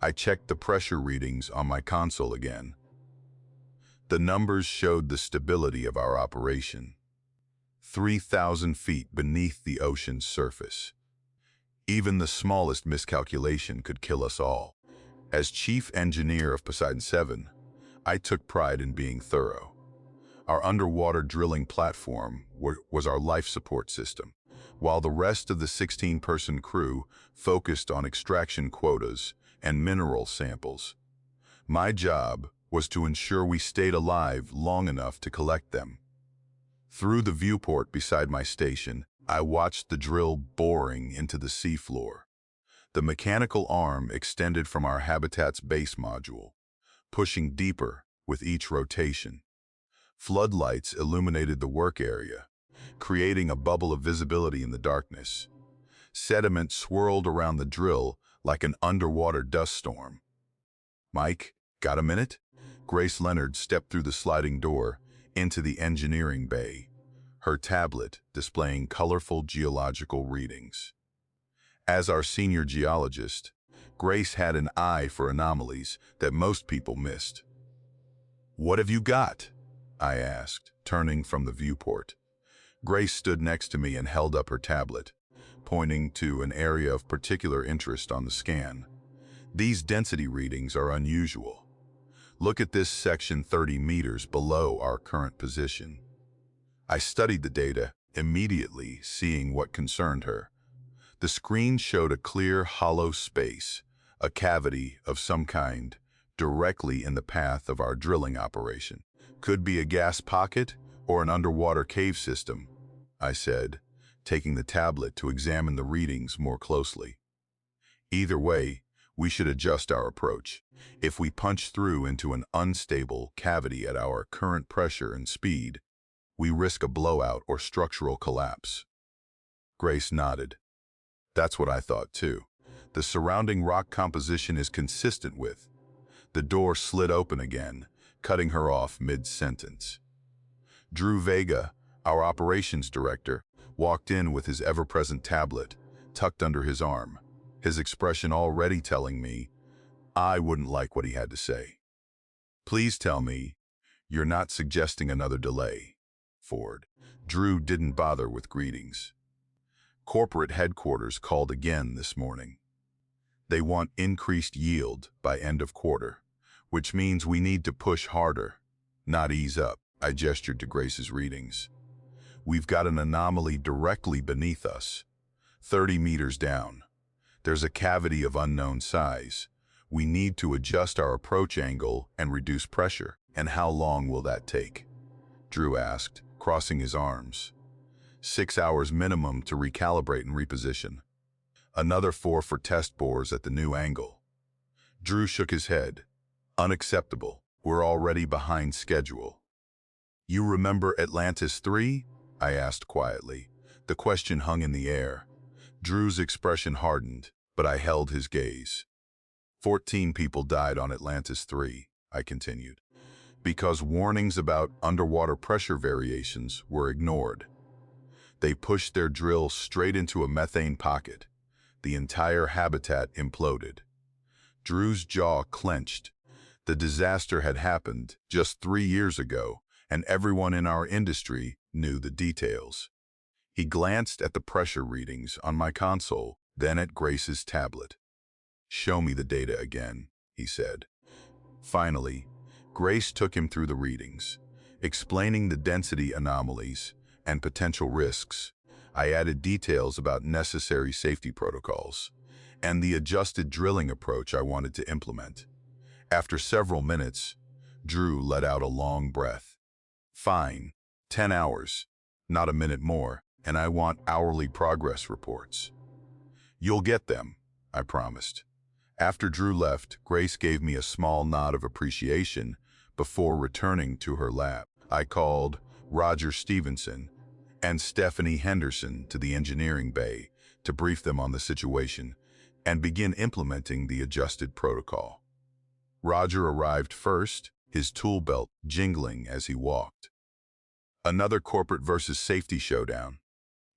I checked the pressure readings on my console again. The numbers showed the stability of our operation. 3,000 feet beneath the ocean's surface. Even the smallest miscalculation could kill us all. As chief engineer of Poseidon 7, I took pride in being thorough. Our underwater drilling platform was our life support system, while the rest of the 16-person crew focused on extraction quotas and mineral samples. My job was to ensure we stayed alive long enough to collect them. Through the viewport beside my station, I watched the drill boring into the seafloor. The mechanical arm extended from our habitat's base module, pushing deeper with each rotation. Floodlights illuminated the work area, creating a bubble of visibility in the darkness. Sediment swirled around the drill like an underwater dust storm. "Mike, got a minute?" Grace Leonard stepped through the sliding door into the engineering bay, her tablet displaying colorful geological readings. As our senior geologist, Grace had an eye for anomalies that most people missed. "What have you got?" I asked, turning from the viewport. Grace stood next to me and held up her tablet, pointing to an area of particular interest on the scan. "These density readings are unusual. Look at this section 30 meters below our current position." I studied the data, immediately seeing what concerned her. The screen showed a clear, hollow space, a cavity of some kind, directly in the path of our drilling operation. "Could be a gas pocket or an underwater cave system," I said, taking the tablet to examine the readings more closely. "Either way, we should adjust our approach. If we punch through into an unstable cavity at our current pressure and speed, we risk a blowout or structural collapse." Grace nodded. "That's what I thought too. The surrounding rock composition is consistent with." The door slid open again, cutting her off mid-sentence. Drew Vega, our operations director, walked in with his ever-present tablet, tucked under his arm, his expression already telling me I wouldn't like what he had to say. "Please tell me you're not suggesting another delay, Ford." Drew didn't bother with greetings. "Corporate headquarters called again this morning. They want increased yield by end of quarter, which means we need to push harder, not ease up." I gestured to Grace's readings. "We've got an anomaly directly beneath us, 30 meters down. There's a cavity of unknown size. We need to adjust our approach angle and reduce pressure." "And how long will that take?" Drew asked, crossing his arms. 6 hours minimum to recalibrate and reposition. Another 4 for test bores at the new angle." Drew shook his head. "Unacceptable. We're already behind schedule." "You remember Atlantis 3? I asked quietly. The question hung in the air. Drew's expression hardened, but I held his gaze. 14 people died on Atlantis 3, I continued, because warnings about underwater pressure variations were ignored. They pushed their drill straight into a methane pocket. The entire habitat imploded. Drew's jaw clenched. The disaster had happened just 3 years ago, and everyone in our industry knew the details. He glanced at the pressure readings on my console, then at Grace's tablet. "Show me the data again," he said. Finally, Grace took him through the readings, explaining the density anomalies and potential risks. I added details about necessary safety protocols and the adjusted drilling approach I wanted to implement. After several minutes, Drew let out a long breath. "Fine, 10 hours, not a minute more, and I want hourly progress reports." "You'll get them," I promised. After Drew left, Grace gave me a small nod of appreciation before returning to her lab. I called Roger Stevenson and Stephanie Henderson to the engineering bay to brief them on the situation and begin implementing the adjusted protocol. Roger arrived first, his tool belt jingling as he walked. "Another corporate versus safety showdown?"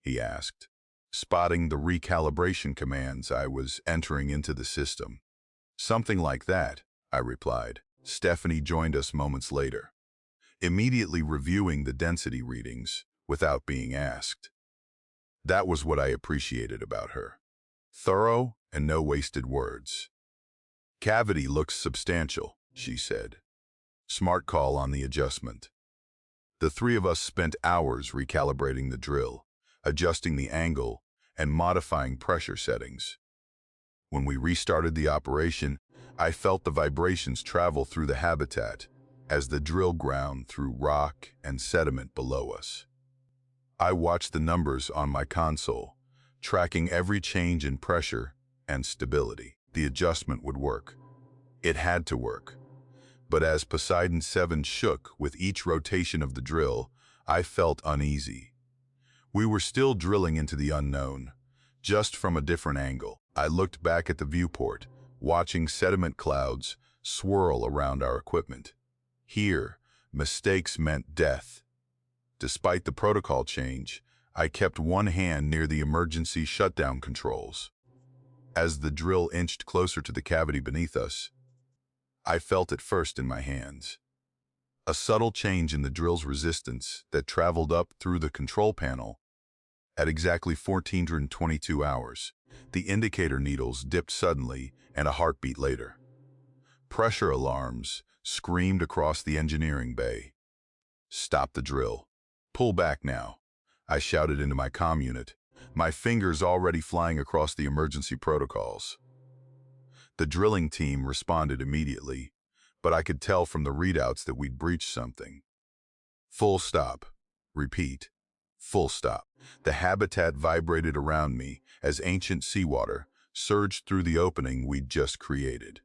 he asked, spotting the recalibration commands I was entering into the system. Something like that, I replied. Stephanie joined us moments later, immediately reviewing the density readings without being asked. That was what I appreciated about her. Thorough and no wasted words. Cavity looks substantial, she said. Smart call on the adjustment. The three of us spent hours recalibrating the drill, adjusting the angle, and modifying pressure settings. When we restarted the operation, I felt the vibrations travel through the habitat as the drill ground through rock and sediment below us. I watched the numbers on my console, tracking every change in pressure and stability. The adjustment would work. It had to work. But as Poseidon 7 shook with each rotation of the drill, I felt uneasy. We were still drilling into the unknown, just from a different angle. I looked back at the viewport, watching sediment clouds swirl around our equipment. Here, mistakes meant death. Despite the protocol change, I kept one hand near the emergency shutdown controls. As the drill inched closer to the cavity beneath us, I felt it first in my hands. A subtle change in the drill's resistance that traveled up through the control panel. At exactly 1422 hours, the indicator needles dipped suddenly and a heartbeat later. Pressure alarms screamed across the engineering bay. Stop the drill. Pull back now, I shouted into my comm unit, my fingers already flying across the emergency protocols. The drilling team responded immediately, but I could tell from the readouts that we'd breached something. Full stop. Repeat. Full stop. The habitat vibrated around me as ancient seawater surged through the opening we'd just created.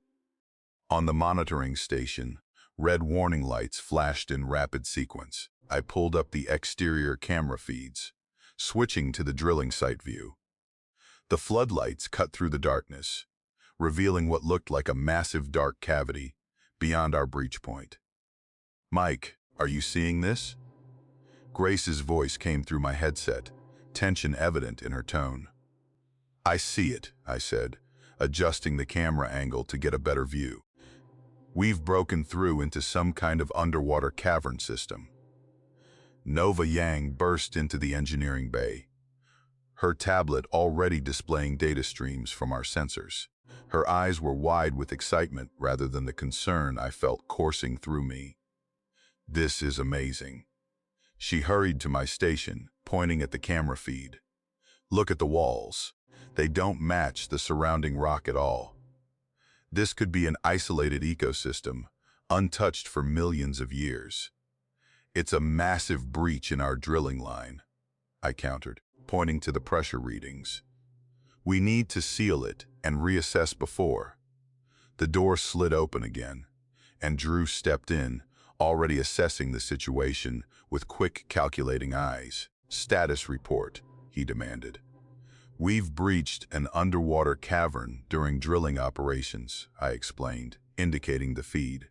On the monitoring station, red warning lights flashed in rapid sequence. I pulled up the exterior camera feeds, switching to the drilling site view. The floodlights cut through the darkness, revealing what looked like a massive dark cavity beyond our breach point. Mike, are you seeing this? Grace's voice came through my headset, tension evident in her tone. I see it, I said, adjusting the camera angle to get a better view. We've broken through into some kind of underwater cavern system. Nova Yang burst into the engineering bay, her tablet already displaying data streams from our sensors. Her eyes were wide with excitement rather than the concern I felt coursing through me. This is amazing. She hurried to my station, pointing at the camera feed. Look at the walls. They don't match the surrounding rock at all. This could be an isolated ecosystem, untouched for millions of years. It's a massive breach in our drilling line, I countered, pointing to the pressure readings. We need to seal it and reassess before. The door slid open again, and Drew stepped in, already assessing the situation with quick, calculating eyes. Status report, he demanded. We've breached an underwater cavern during drilling operations, I explained, indicating the feed.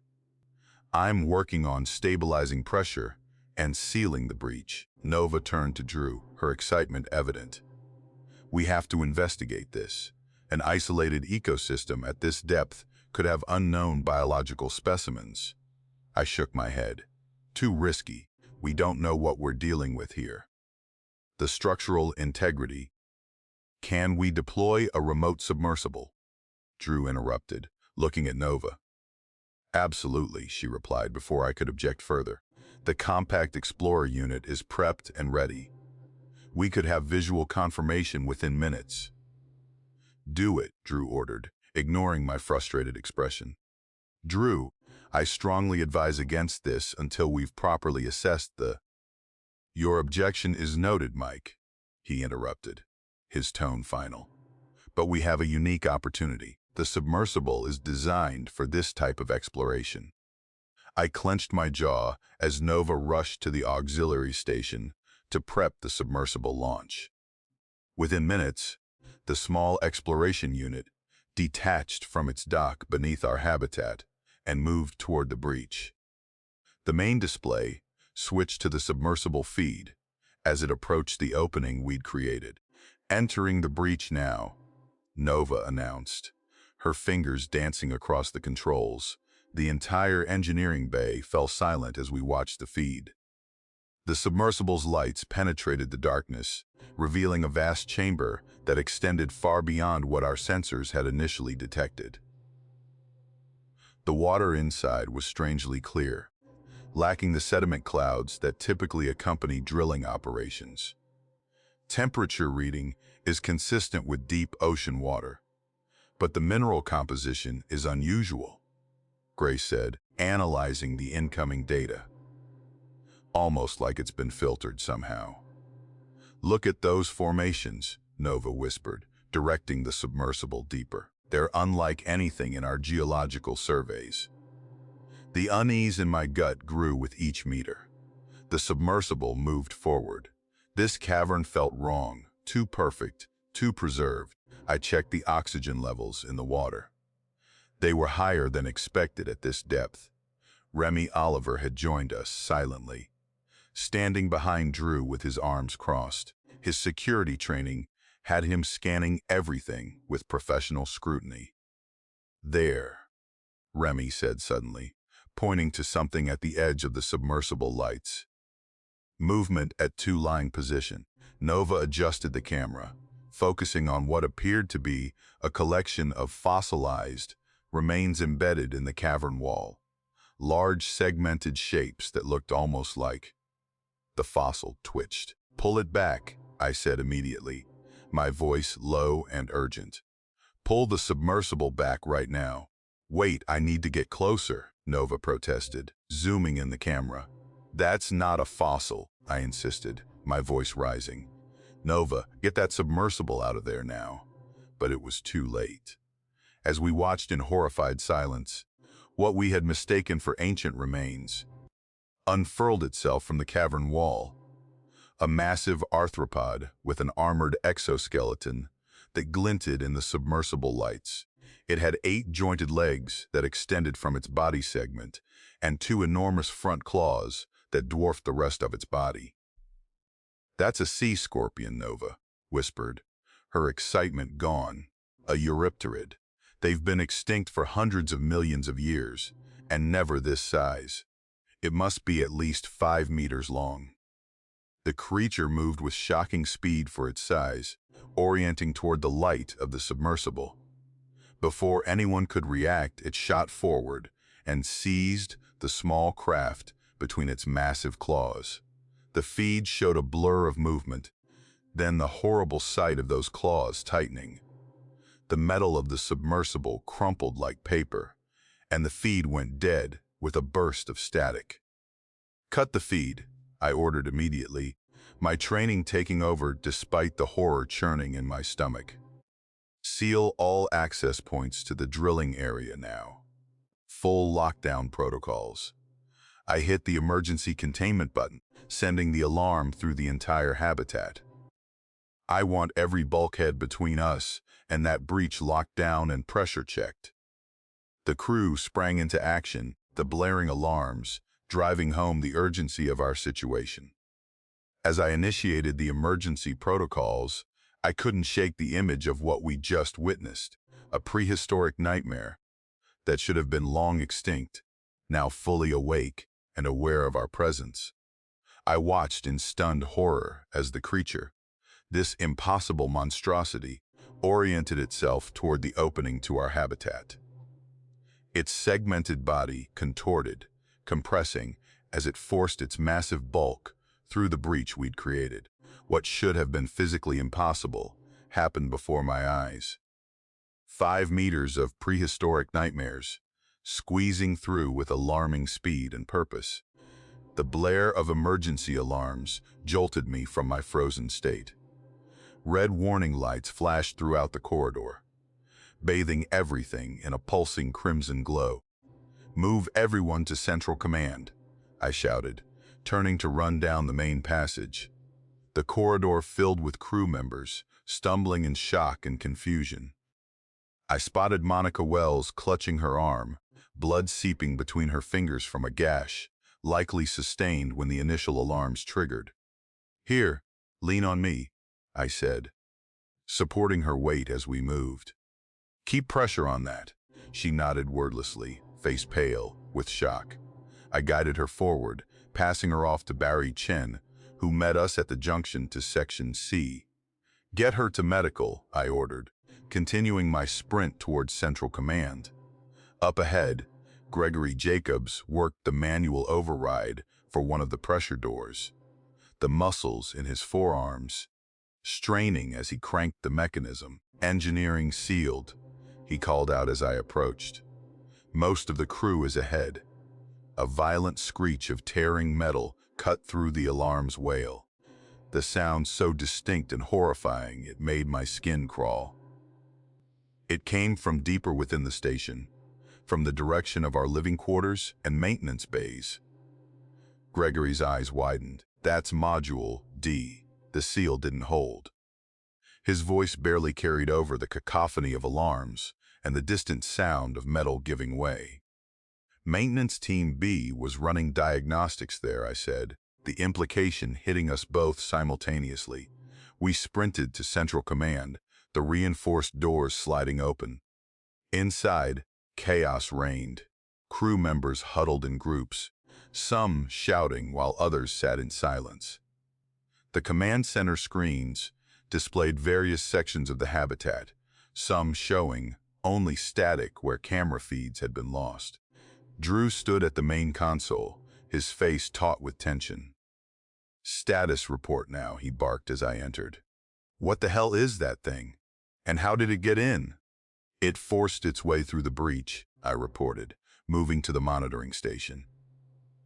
I'm working on stabilizing pressure and sealing the breach. Nova turned to Drew, her excitement evident. We have to investigate this. An isolated ecosystem at this depth could have unknown biological specimens. I shook my head. Too risky. We don't know what we're dealing with here. The structural integrity. Can we deploy a remote submersible? Drew interrupted, looking at Nova. Absolutely, she replied before I could object further. The compact Explorer unit is prepped and ready. We could have visual confirmation within minutes. Do it, Drew ordered, ignoring my frustrated expression. Drew, I strongly advise against this until we've properly assessed the... Your objection is noted, Mike, he interrupted, his tone final. But we have a unique opportunity. The submersible is designed for this type of exploration. I clenched my jaw as Nova rushed to the auxiliary station to prep the submersible launch. Within minutes, the small exploration unit detached from its dock beneath our habitat and moved toward the breach. The main display switched to the submersible feed as it approached the opening we'd created. Entering the breach now, Nova announced, her fingers dancing across the controls. The entire engineering bay fell silent as we watched the feed. The submersible's lights penetrated the darkness, revealing a vast chamber that extended far beyond what our sensors had initially detected. The water inside was strangely clear, lacking the sediment clouds that typically accompany drilling operations. Temperature reading is consistent with deep ocean water, but the mineral composition is unusual, Grace said, analyzing the incoming data. Almost like it's been filtered somehow. Look at those formations, Nova whispered, directing the submersible deeper. They're unlike anything in our geological surveys. The unease in my gut grew with each meter. The submersible moved forward. This cavern felt wrong, too perfect, too preserved. I checked the oxygen levels in the water. They were higher than expected at this depth. Remy Oliver had joined us silently, standing behind Drew with his arms crossed. His security training had him scanning everything with professional scrutiny. There, Remy said suddenly, pointing to something at the edge of the submersible lights. Movement at two-line position. Nova adjusted the camera, focusing on what appeared to be a collection of fossilized remains embedded in the cavern wall. Large segmented shapes that looked almost like... The fossil twitched. "Pull it back," I said immediately, my voice low and urgent. "Pull the submersible back right now." "Wait, I need to get closer," Nova protested, zooming in the camera. "That's not a fossil," I insisted, my voice rising. "Nova, get that submersible out of there now." But it was too late. As we watched in horrified silence, what we had mistaken for ancient remains unfurled itself from the cavern wall. A massive arthropod with an armored exoskeleton that glinted in the submersible lights. It had 8 jointed legs that extended from its body segment and 2 enormous front claws that dwarfed the rest of its body. "That's a sea scorpion," Nova whispered, her excitement gone. "A eurypterid. They've been extinct for hundreds of millions of years, and never this size. It must be at least 5 meters long." The creature moved with shocking speed for its size, orienting toward the light of the submersible. Before anyone could react, it shot forward and seized the small craft between its massive claws. The feed showed a blur of movement, then the horrible sight of those claws tightening. The metal of the submersible crumpled like paper, and the feed went dead with a burst of static. "Cut the feed," I ordered immediately, my training taking over despite the horror churning in my stomach. "Seal all access points to the drilling area now. Full lockdown protocols." I hit the emergency containment button, sending the alarm through the entire habitat. "I want every bulkhead between us and that breach locked down and pressure checked." The crew sprang into action, the blaring alarms driving home the urgency of our situation. As I initiated the emergency protocols, I couldn't shake the image of what we just witnessed, a prehistoric nightmare that should have been long extinct, now fully awake and aware of our presence. I watched in stunned horror as the creature, this impossible monstrosity, oriented itself toward the opening to our habitat. Its segmented body contorted, compressing as it forced its massive bulk through the breach we'd created. What should have been physically impossible happened before my eyes. 5 meters of prehistoric nightmares, squeezing through with alarming speed and purpose. The blare of emergency alarms jolted me from my frozen state. Red warning lights flashed throughout the corridor, bathing everything in a pulsing crimson glow. "Move everyone to Central Command," I shouted, turning to run down the main passage. The corridor filled with crew members, stumbling in shock and confusion. I spotted Monica Wells clutching her arm, blood seeping between her fingers from a gash, likely sustained when the initial alarms triggered. "Here, lean on me," I said, supporting her weight as we moved. Keep pressure on that. She nodded wordlessly, face pale, with shock. I guided her forward, passing her off to Barry Chen, who met us at the junction to Section C. Get her to medical, I ordered, continuing my sprint towards Central Command. Up ahead, Gregory Jacobs worked the manual override for one of the pressure doors, the muscles in his forearms straining as he cranked the mechanism. Engineering sealed, he called out as I approached. Most of the crew is ahead. A violent screech of tearing metal cut through the alarm's wail. The sound so distinct and horrifying it made my skin crawl. It came from deeper within the station, from the direction of our living quarters and maintenance bays. Gregory's eyes widened. That's Module D. The seal didn't hold. His voice barely carried over the cacophony of alarms and the distant sound of metal giving way. Maintenance Team B was running diagnostics there, I said, the implication hitting us both simultaneously. We sprinted to Central Command, the reinforced doors sliding open. Inside, chaos reigned. Crew members huddled in groups, some shouting while others sat in silence. The command center screens displayed various sections of the habitat, some showing only static where camera feeds had been lost. Drew stood at the main console, his face taut with tension. "Status report now," he barked as I entered. "What the hell is that thing? And how did it get in?" "It forced its way through the breach," I reported, moving to the monitoring station.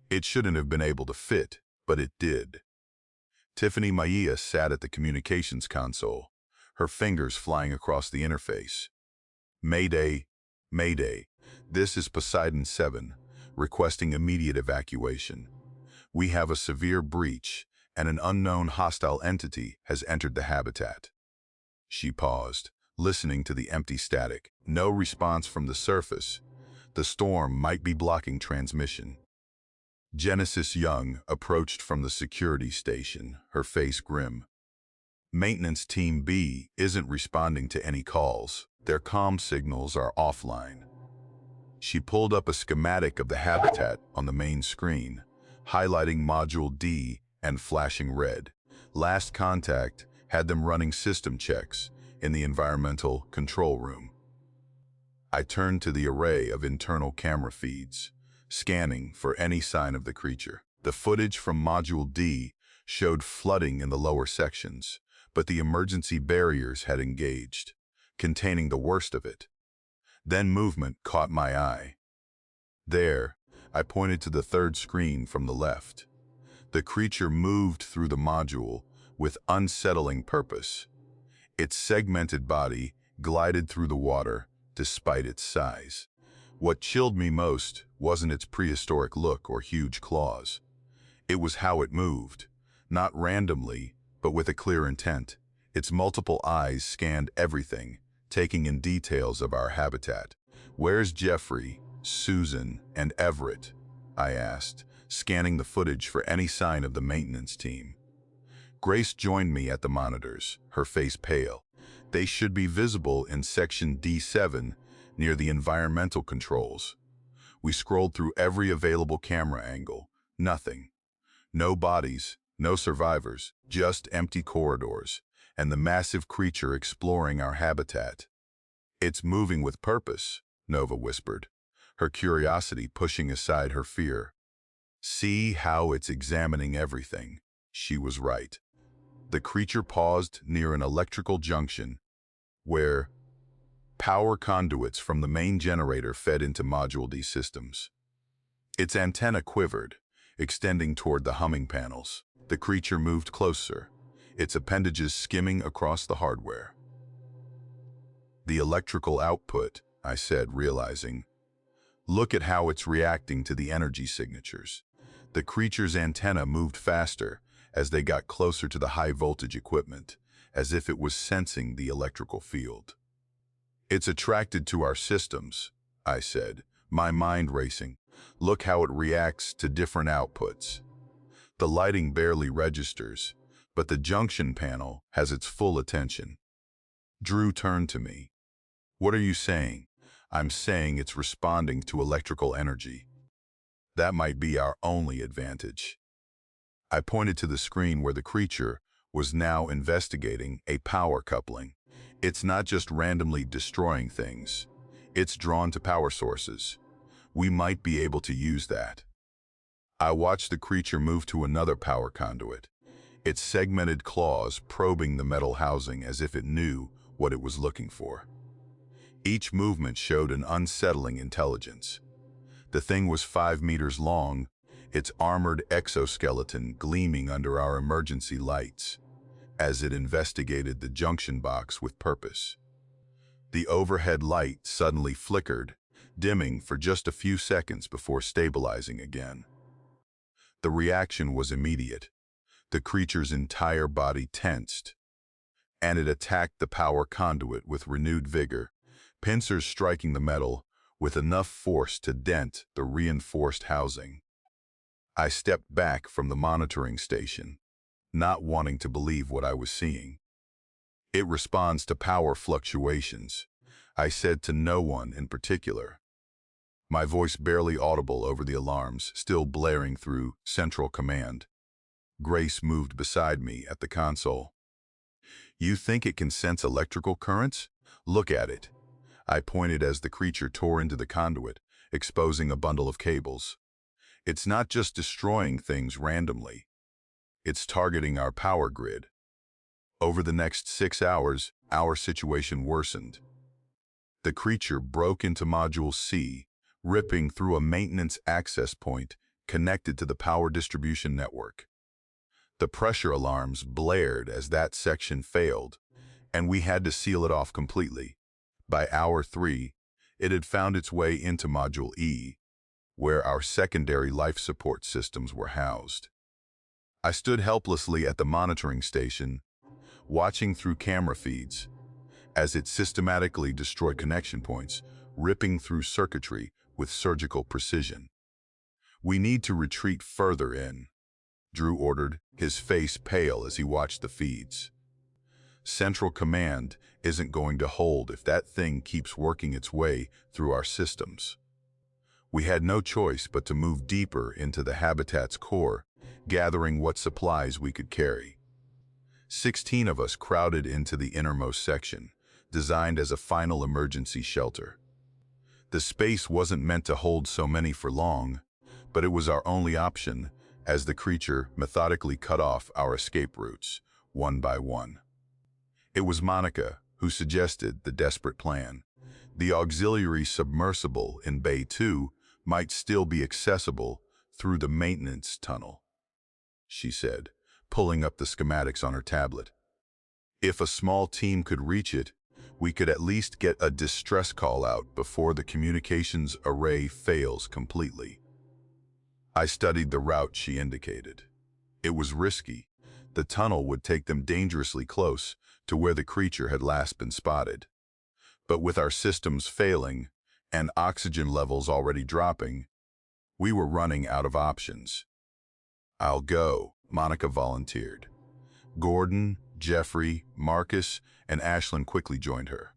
"It shouldn't have been able to fit, but it did." Tiffany Maia sat at the communications console, her fingers flying across the interface. "Mayday, Mayday, this is Poseidon 7, requesting immediate evacuation. We have a severe breach, and an unknown hostile entity has entered the habitat." She paused, listening to the empty static. No response from the surface. The storm might be blocking transmission. Genesis Young approached from the security station, her face grim. "Maintenance Team B isn't responding to any calls. Their comm signals are offline." She pulled up a schematic of the habitat on the main screen, highlighting Module D and flashing red. Last contact had them running system checks in the environmental control room. I turned to the array of internal camera feeds, scanning for any sign of the creature. The footage from Module D showed flooding in the lower sections, but the emergency barriers had engaged, containing the worst of it. Then movement caught my eye. There, I pointed to the third screen from the left. The creature moved through the module with unsettling purpose. Its segmented body glided through the water despite its size. What chilled me most wasn't its prehistoric look or huge claws. It was how it moved, not randomly, but with a clear intent. Its multiple eyes scanned everything, taking in details of our habitat. "Where's Jeffrey, Susan, and Everett?" I asked, scanning the footage for any sign of the maintenance team. Grace joined me at the monitors, her face pale. "They should be visible in Section D7, near the environmental controls." We scrolled through every available camera angle. Nothing. No bodies, no survivors, just empty corridors, and the massive creature exploring our habitat. "It's moving with purpose," Nova whispered, her curiosity pushing aside her fear. "See how it's examining everything." She was right. The creature paused near an electrical junction, where power conduits from the main generator fed into Module D systems. Its antenna quivered, extending toward the humming panels. The creature moved closer, its appendages skimming across the hardware. "The electrical output," I said, realizing. "Look at how it's reacting to the energy signatures." The creature's antenna moved faster as they got closer to the high-voltage equipment, as if it was sensing the electrical field. "It's attracted to our systems," I said, my mind racing. "Look how it reacts to different outputs. The lighting barely registers, but the junction panel has its full attention." Drew turned to me. What are you saying? I'm saying it's responding to electrical energy. That might be our only advantage. I pointed to the screen where the creature was now investigating a power coupling. It's not just randomly destroying things. It's drawn to power sources. We might be able to use that. I watched the creature move to another power conduit, its segmented claws probing the metal housing as if it knew what it was looking for. Each movement showed an unsettling intelligence. The thing was 5 meters long, its armored exoskeleton gleaming under our emergency lights as it investigated the junction box with purpose. The overhead light suddenly flickered, dimming for just a few seconds before stabilizing again. The reaction was immediate. The creature's entire body tensed, and it attacked the power conduit with renewed vigor, pincers striking the metal with enough force to dent the reinforced housing. I stepped back from the monitoring station, not wanting to believe what I was seeing. It responds to power fluctuations, I said to no one in particular, my voice barely audible over the alarms still blaring through Central Command. Grace moved beside me at the console. You think it can sense electrical currents? Look at it. I pointed as the creature tore into the conduit, exposing a bundle of cables. It's not just destroying things randomly. It's targeting our power grid. Over the next 6 hours, our situation worsened. The creature broke into Module C, ripping through a maintenance access point connected to the power distribution network. The pressure alarms blared as that section failed, and we had to seal it off completely. By hour 3, it had found its way into Module E, where our secondary life support systems were housed. I stood helplessly at the monitoring station, watching through camera feeds, as it systematically destroyed connection points, ripping through circuitry with surgical precision. We need to retreat further in, Drew ordered, his face pale as he watched the feeds. Central Command isn't going to hold if that thing keeps working its way through our systems. We had no choice but to move deeper into the habitat's core, gathering what supplies we could carry. 16 of us crowded into the innermost section, designed as a final emergency shelter. The space wasn't meant to hold so many for long, but it was our only option as the creature methodically cut off our escape routes, one by one. It was Monica who suggested the desperate plan. The auxiliary submersible in Bay 2 might still be accessible through the maintenance tunnel, she said, pulling up the schematics on her tablet. If a small team could reach it, we could at least get a distress call out before the communications array fails completely. I studied the route she indicated. It was risky. The tunnel would take them dangerously close to where the creature had last been spotted. But with our systems failing and oxygen levels already dropping, we were running out of options. I'll go, Monica volunteered. Gordon, Jeffrey, Marcus, and Ashlyn quickly joined her.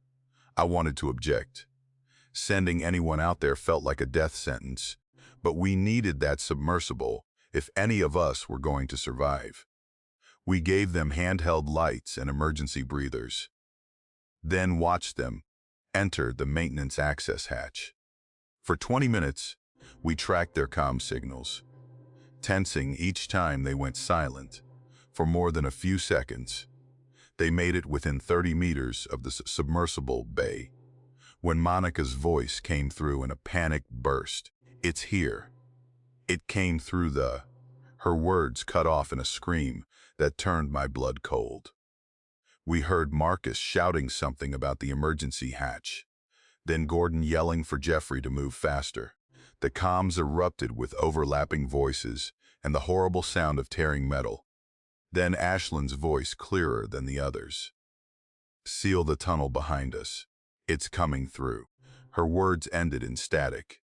I wanted to object. Sending anyone out there felt like a death sentence, but we needed that submersible if any of us were going to survive. We gave them handheld lights and emergency breathers, then watched them enter the maintenance access hatch. For 20 minutes, we tracked their comm signals, tensing each time they went silent. For more than a few seconds, they made it within 30 meters of the submersible bay, when Monica's voice came through in a panicked burst. It's here. It came through her words cut off in a scream that turned my blood cold. We heard Marcus shouting something about the emergency hatch, then Gordon yelling for Jeffrey to move faster. The comms erupted with overlapping voices and the horrible sound of tearing metal. Then Ashlyn's voice clearer than the others. Seal the tunnel behind us. It's coming through. Her words ended in static.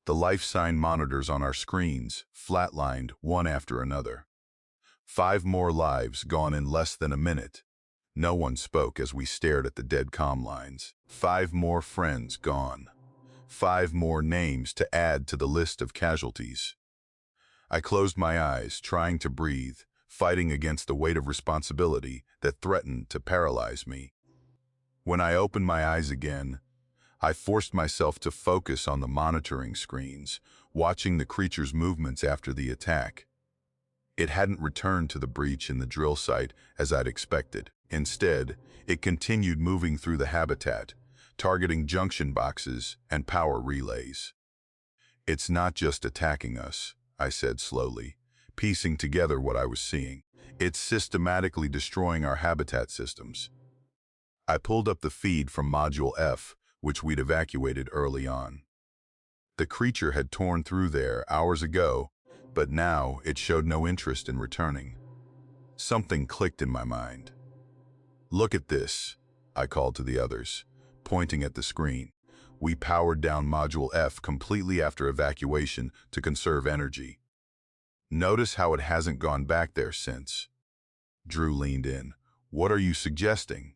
The life sign monitors on our screens flatlined one after another. 5 more lives gone in less than a minute. No one spoke as we stared at the dead comm lines. 5 more friends gone. 5 more names to add to the list of casualties. I closed my eyes, trying to breathe, fighting against the weight of responsibility that threatened to paralyze me. When I opened my eyes again, I forced myself to focus on the monitoring screens, watching the creature's movements after the attack. It hadn't returned to the breach in the drill site as I'd expected. Instead, it continued moving through the habitat, targeting junction boxes and power relays. "It's not just attacking us," I said slowly, piecing together what I was seeing. "It's systematically destroying our habitat systems." I pulled up the feed from Module F, which we'd evacuated early on. The creature had torn through there hours ago, but now it showed no interest in returning. Something clicked in my mind. "Look at this," I called to the others, pointing at the screen. "We powered down Module F completely after evacuation to conserve energy. Notice how it hasn't gone back there since." Drew leaned in. "What are you suggesting?"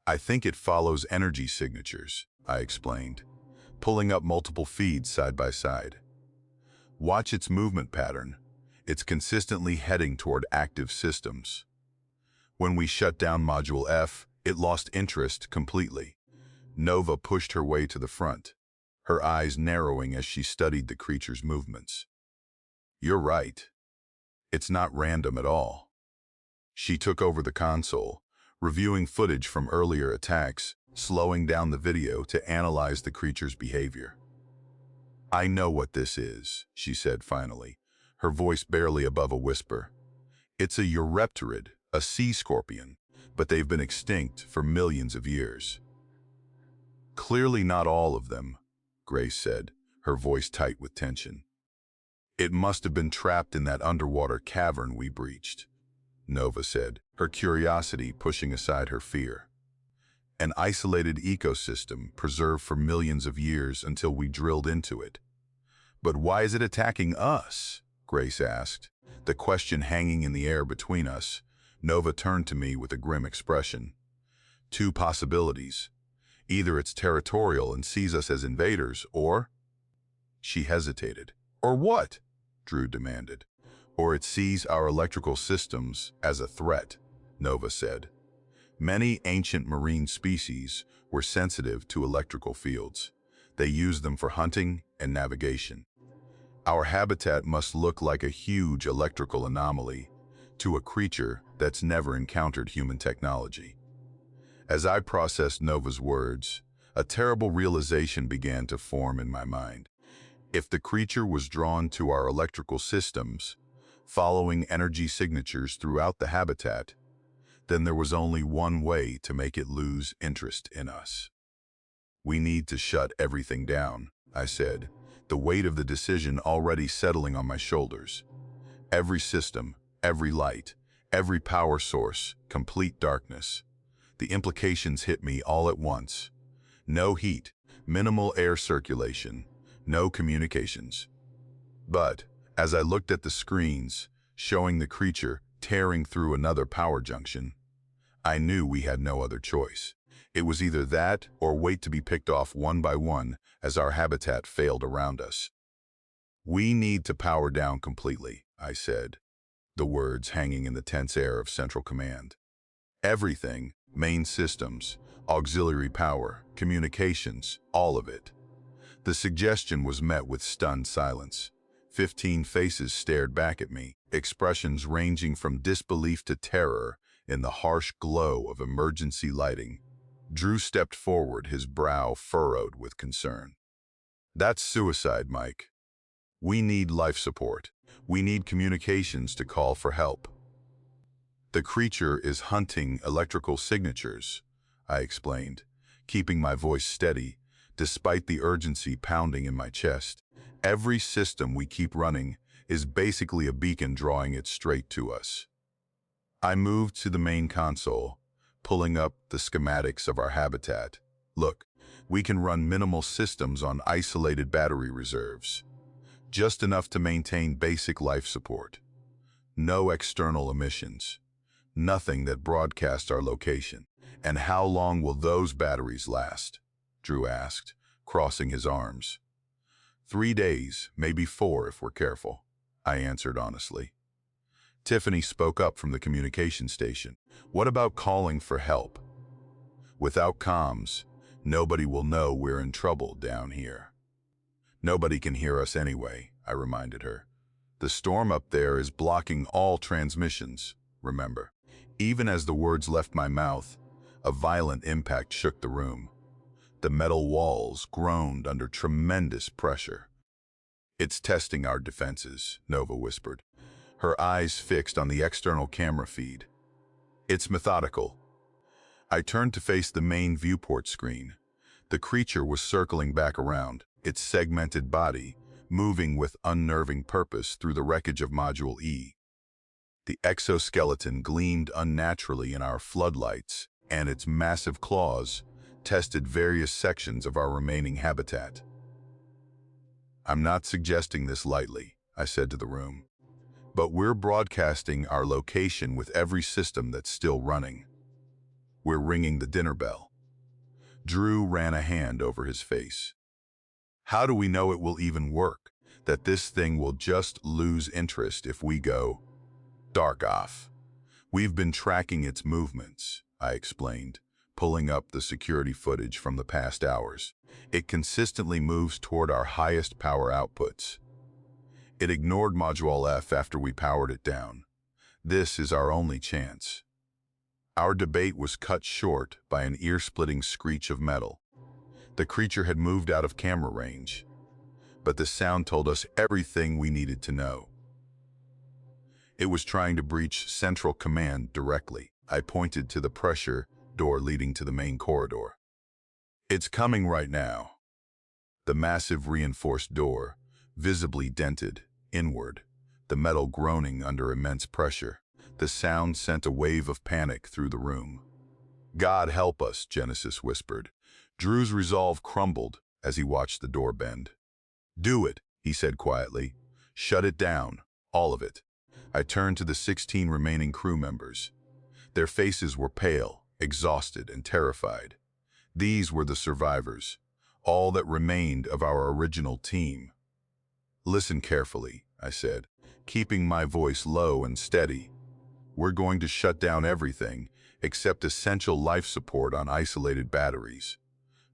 "I think it follows energy signatures," I explained, pulling up multiple feeds side by side. "Watch its movement pattern. It's consistently heading toward active systems. When we shut down Module F, it lost interest completely." Nova pushed her way to the front, her eyes narrowing as she studied the creature's movements. "You're right. It's not random at all." She took over the console, reviewing footage from earlier attacks, slowing down the video to analyze the creature's behavior. "I know what this is," she said finally, her voice barely above a whisper. "It's a Eurypterid, a sea scorpion, but they've been extinct for millions of years." "Clearly not all of them," Grace said, her voice tight with tension. "It must have been trapped in that underwater cavern we breached," Nova said, her curiosity pushing aside her fear. "An isolated ecosystem preserved for millions of years until we drilled into it." "But why is it attacking us?" Grace asked, the question hanging in the air between us. Nova turned to me with a grim expression. "Two possibilities. Either it's territorial and sees us as invaders, or—" She hesitated. "Or what?" Drew demanded. "Or it sees our electrical systems as a threat," Nova said. "Many ancient marine species were sensitive to electrical fields. They used them for hunting and navigation. Our habitat must look like a huge electrical anomaly to a creature that's never encountered human technology." As I processed Nova's words, a terrible realization began to form in my mind. If the creature was drawn to our electrical systems, following energy signatures throughout the habitat, then there was only one way to make it lose interest in us. "We need to shut everything down," I said, the weight of the decision already settling on my shoulders. "Every system, every light, every power source, complete darkness." The implications hit me all at once. No heat, minimal air circulation, no communications. But as I looked at the screens, showing the creature tearing through another power junction, I knew we had no other choice. It was either that or wait to be picked off one by one as our habitat failed around us. "We need to power down completely," I said, the words hanging in the tense air of Central Command. "Everything, main systems, auxiliary power, communications, all of it." The suggestion was met with stunned silence. 15 faces stared back at me, expressions ranging from disbelief to terror in the harsh glow of emergency lighting. Drew stepped forward, his brow furrowed with concern. "That's suicide, Mike. We need life support. We need communications to call for help." "The creature is hunting electrical signatures," I explained, keeping my voice steady, despite the urgency pounding in my chest. "Every system we keep running is basically a beacon drawing it straight to us." I moved to the main console, pulling up the schematics of our habitat. "Look, we can run minimal systems on isolated battery reserves. Just enough to maintain basic life support. No external emissions. Nothing that broadcasts our location. And how long will those batteries last? Drew asked, crossing his arms. 3 days, maybe 4 if we're careful, I answered honestly. Tiffany spoke up from the communication station. What about calling for help? Without comms, nobody will know we're in trouble down here. Nobody can hear us anyway, I reminded her. The storm up there is blocking all transmissions, remember. Even as the words left my mouth, a violent impact shook the room. The metal walls groaned under tremendous pressure. It's testing our defenses, Nova whispered, her eyes fixed on the external camera feed. It's methodical. I turned to face the main viewport screen. The creature was circling back around, its segmented body moving with unnerving purpose through the wreckage of Module E. The exoskeleton gleamed unnaturally in our floodlights, and its massive claws tested various sections of our remaining habitat. I'm not suggesting this lightly, I said to the room, but we're broadcasting our location with every system that's still running. We're ringing the dinner bell. Drew ran a hand over his face. How do we know it will even work? That this thing will just lose interest if we go dark off? We've been tracking its movements, I explained, pulling up the security footage from the past hours. It consistently moves toward our highest power outputs. It ignored Module F after we powered it down. This is our only chance. Our debate was cut short by an ear-splitting screech of metal. The creature had moved out of camera range, but the sound told us everything we needed to know. It was trying to breach Central Command directly. I pointed to the pressure door leading to the main corridor. It's coming right now. The massive reinforced door, visibly dented inward, the metal groaning under immense pressure. The sound sent a wave of panic through the room. God help us, Genesis whispered. Drew's resolve crumbled as he watched the door bend. Do it, he said quietly. Shut it down, all of it. I turned to the 16 remaining crew members. Their faces were pale, exhausted, and terrified. These were the survivors, all that remained of our original team. Listen carefully, I said, keeping my voice low and steady. We're going to shut down everything except essential life support on isolated batteries.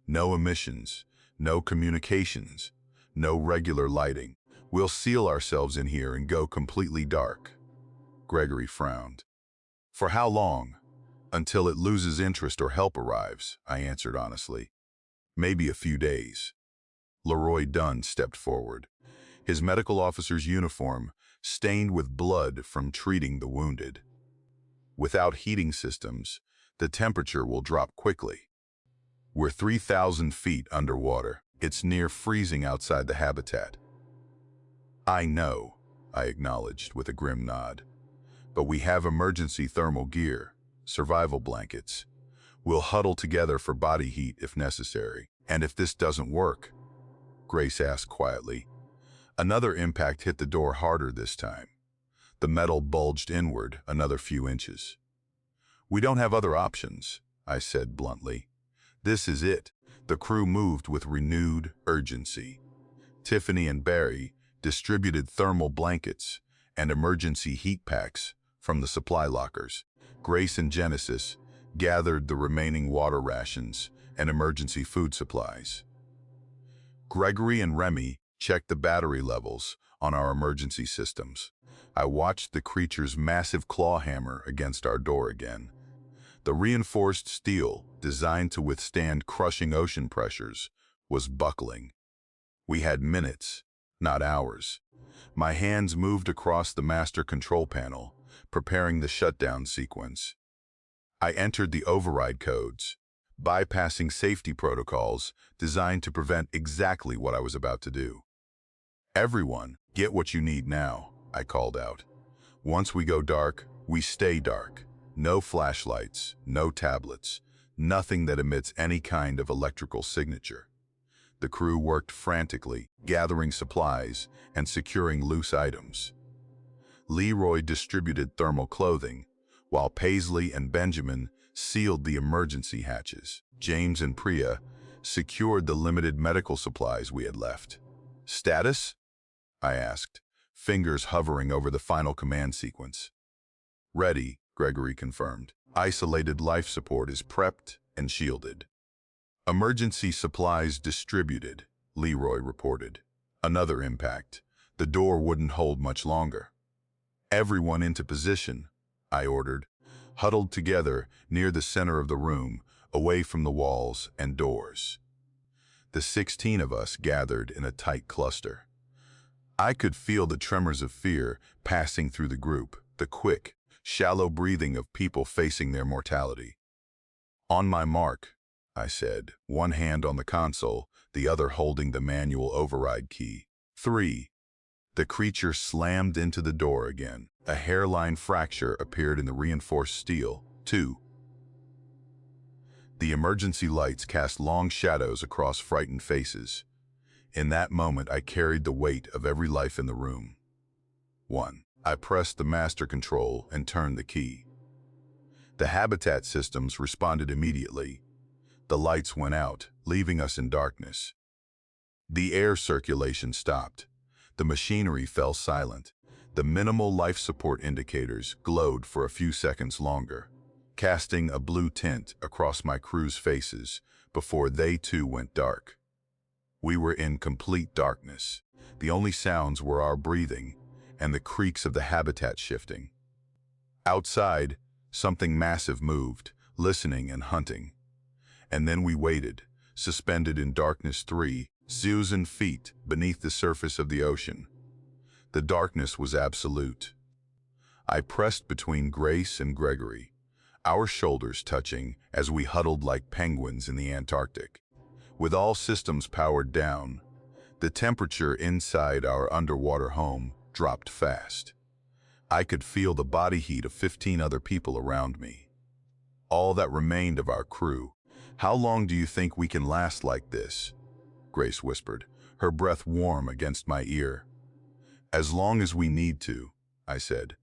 No emissions, no communications, no regular lighting. We'll seal ourselves in here and go completely dark. Gregory frowned. For how long? Until it loses interest or help arrives, I answered honestly. Maybe a few days. Leroy Dunn stepped forward, his medical officer's uniform stained with blood from treating the wounded. Without heating systems, the temperature will drop quickly. We're 3,000 feet underwater. It's near freezing outside the habitat. I know, I acknowledged with a grim nod. But we have emergency thermal gear, survival blankets. We'll huddle together for body heat if necessary. And if this doesn't work? Grace asked quietly. Another impact hit the door harder this time. The metal bulged inward another few inches. We don't have other options, I said bluntly. This is it. The crew moved with renewed urgency. Tiffany and Barry distributed thermal blankets and emergency heat packs from the supply lockers. Grace and Genesis gathered the remaining water rations and emergency food supplies. Gregory and Remy checked the battery levels on our emergency systems. I watched the creature's massive claw hammer against our door again. The reinforced steel, designed to withstand crushing ocean pressures, was buckling. We had minutes, not hours. My hands moved across the master control panel, preparing the shutdown sequence. I entered the override codes, bypassing safety protocols designed to prevent exactly what I was about to do. Everyone, get what you need now, I called out. Once we go dark, we stay dark. No flashlights, no tablets, nothing that emits any kind of electrical signature. The crew worked frantically, gathering supplies and securing loose items. Leroy distributed thermal clothing, while Paisley and Benjamin sealed the emergency hatches. James and Priya secured the limited medical supplies we had left. "Status?" I asked, fingers hovering over the final command sequence. "Ready," Gregory confirmed. "Isolated life support is prepped and shielded." "Emergency supplies distributed," Leroy reported. Another impact. The door wouldn't hold much longer. "Everyone into position," I ordered, huddled together near the center of the room, away from the walls and doors. The 16 of us gathered in a tight cluster. I could feel the tremors of fear passing through the group, the quick, shallow breathing of people facing their mortality. "On my mark," I said, one hand on the console, the other holding the manual override key. 3. The creature slammed into the door again. A hairline fracture appeared in the reinforced steel. 2. The emergency lights cast long shadows across frightened faces. In that moment, I carried the weight of every life in the room. 1. I pressed the master control and turned the key. The habitat systems responded immediately. The lights went out, leaving us in darkness. The air circulation stopped. The machinery fell silent. The minimal life support indicators glowed for a few seconds longer, casting a blue tint across my crew's faces before they too went dark. We were in complete darkness. The only sounds were our breathing and the creaks of the habitat shifting. Outside, something massive moved, listening and hunting. And then we waited, suspended in darkness 3,000 feet beneath the surface of the ocean. The darkness was absolute. I pressed between Grace and Gregory, our shoulders touching as we huddled like penguins in the Antarctic. With all systems powered down, the temperature inside our underwater home dropped fast. I could feel the body heat of 15 other people around me. All that remained of our crew. "How long do you think we can last like this?" Grace whispered, her breath warm against my ear. "As long as we need to," I said,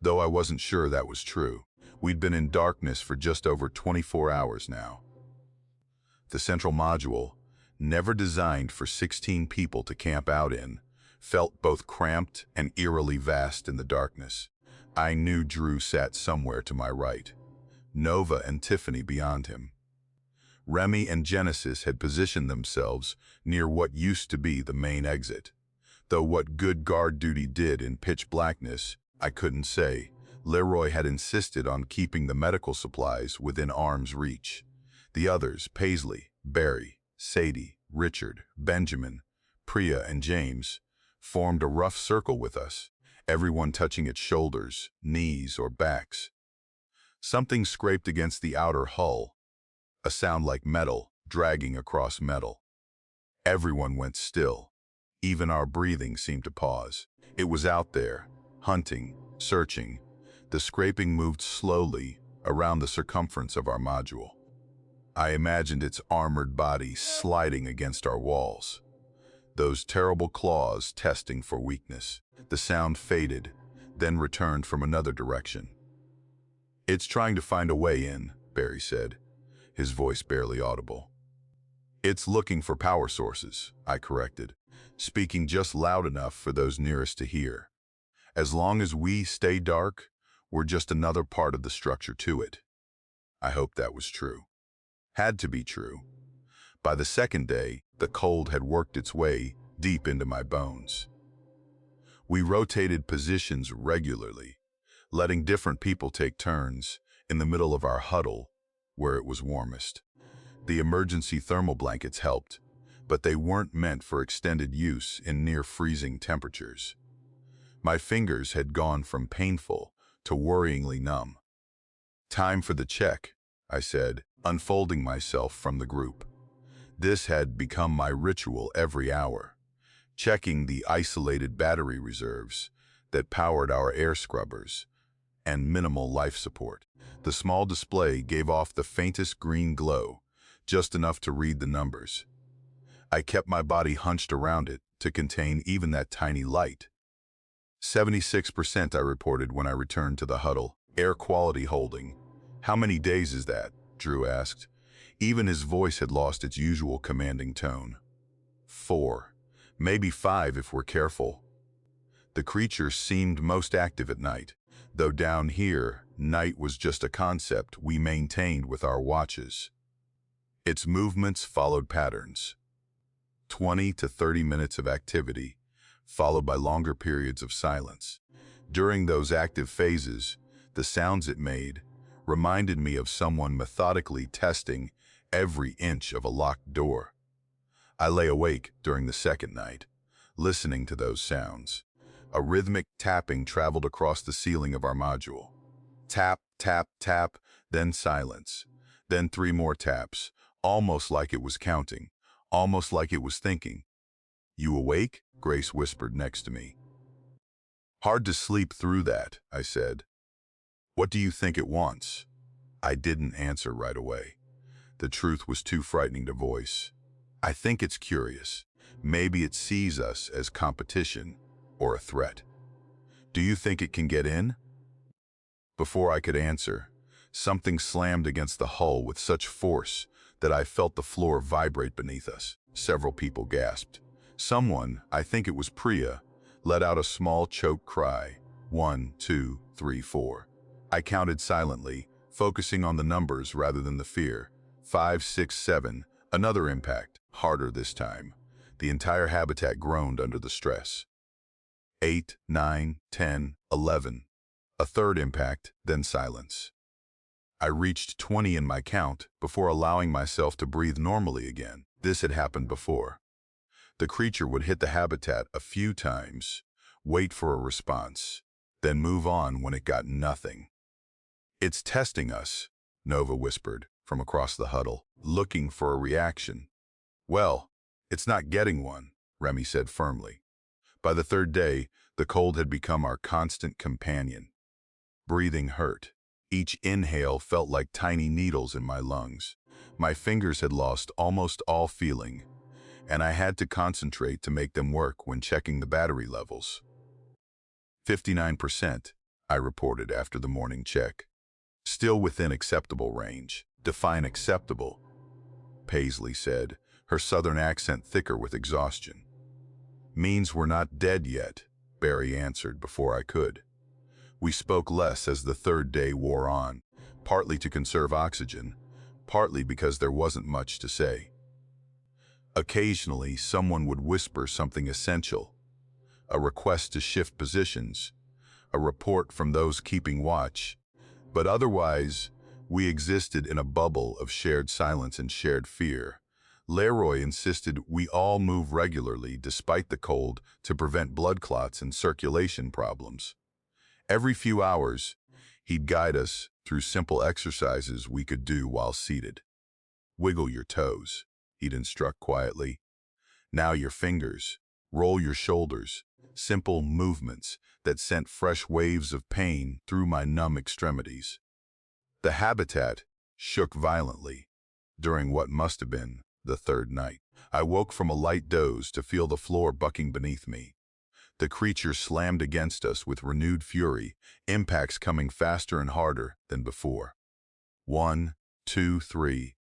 though I wasn't sure that was true. We'd been in darkness for just over 24 hours now. The central module, never designed for 16 people to camp out in, felt both cramped and eerily vast in the darkness. I knew Drew sat somewhere to my right, Nova and Tiffany beyond him. Remy and Genesis had positioned themselves near what used to be the main exit. Though what good guard duty did in pitch blackness, I couldn't say. Leroy had insisted on keeping the medical supplies within arm's reach. The others, Paisley, Barry, Sadie, Richard, Benjamin, Priya, and James, formed a rough circle with us, everyone touching its shoulders, knees, or backs. Something scraped against the outer hull, a sound like metal dragging across metal. Everyone went still. Even our breathing seemed to pause. It was out there, hunting, searching. The scraping moved slowly around the circumference of our module. I imagined its armored body sliding against our walls, those terrible claws testing for weakness. The sound faded, then returned from another direction. "It's trying to find a way in," Barry said, his voice barely audible. "It's looking for power sources," I corrected, speaking just loud enough for those nearest to hear. "As long as we stay dark, we're just another part of the structure to it." I hoped that was true. Had to be true. By the second day, the cold had worked its way deep into my bones. We rotated positions regularly, letting different people take turns in the middle of our huddle where it was warmest. The emergency thermal blankets helped, but they weren't meant for extended use in near-freezing temperatures. My fingers had gone from painful to worryingly numb. "Time for the check," I said, unfolding myself from the group. This had become my ritual every hour, checking the isolated battery reserves that powered our air scrubbers and minimal life support. The small display gave off the faintest green glow, just enough to read the numbers. I kept my body hunched around it to contain even that tiny light. 76%, I reported when I returned to the huddle. Air quality holding. How many days is that? Drew asked. Even his voice had lost its usual commanding tone. 4. Maybe 5 if we're careful. The creature seemed most active at night, though down here, night was just a concept we maintained with our watches. Its movements followed patterns. 20 to 30 minutes of activity, followed by longer periods of silence. During those active phases, the sounds it made reminded me of someone methodically testing every inch of a locked door. I lay awake during the second night, listening to those sounds. A rhythmic tapping traveled across the ceiling of our module. Tap, tap, tap, then silence. Then 3 more taps, almost like it was counting, almost like it was thinking. "You awake?" Grace whispered next to me. "Hard to sleep through that," I said. "What do you think it wants?" I didn't answer right away. The truth was too frightening to voice. "I think it's curious. Maybe it sees us as competition or a threat." "Do you think it can get in?" Before I could answer, something slammed against the hull with such force that I felt the floor vibrate beneath us. Several people gasped. Someone, I think it was Priya, let out a small choked cry. 1, 2, 3, 4. I counted silently, focusing on the numbers rather than the fear. 5, 6, 7. Another impact, harder this time. The entire habitat groaned under the stress. 8, 9, 10, 11. A third impact, then silence. I reached 20 in my count before allowing myself to breathe normally again. This had happened before. The creature would hit the habitat a few times, wait for a response, then move on when it got nothing. "It's testing us," Nova whispered from across the huddle, looking for a reaction. "Well, it's not getting one," Remy said firmly. By the third day, the cold had become our constant companion. Breathing hurt. Each inhale felt like tiny needles in my lungs. My fingers had lost almost all feeling, and I had to concentrate to make them work when checking the battery levels. 59%, I reported after the morning check. "Still within acceptable range." "Define acceptable," Paisley said, her southern accent thicker with exhaustion. "Means we're not dead yet," Barry answered before I could. We spoke less as the third day wore on, partly to conserve oxygen, partly because there wasn't much to say. Occasionally, someone would whisper something essential, a request to shift positions, a report from those keeping watch, but otherwise, we existed in a bubble of shared silence and shared fear. Leroy insisted we all move regularly despite the cold to prevent blood clots and circulation problems. Every few hours, he'd guide us through simple exercises we could do while seated. "Wiggle your toes," he'd instruct quietly. "Now your fingers. Roll your shoulders." Simple movements that sent fresh waves of pain through my numb extremities. The habitat shook violently during what must have been the third night. I woke from a light doze to feel the floor bucking beneath me. The creature slammed against us with renewed fury, impacts coming faster and harder than before. 1, 2, 3.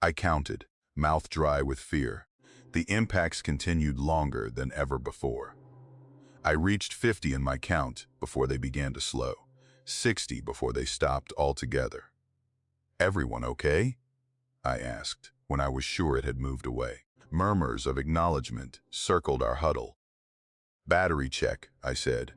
I counted, mouth dry with fear. The impacts continued longer than ever before. I reached 50 in my count before they began to slow, 60 before they stopped altogether. "Everyone okay?" I asked, when I was sure it had moved away. Murmurs of acknowledgement circled our huddle. "Battery check," I said,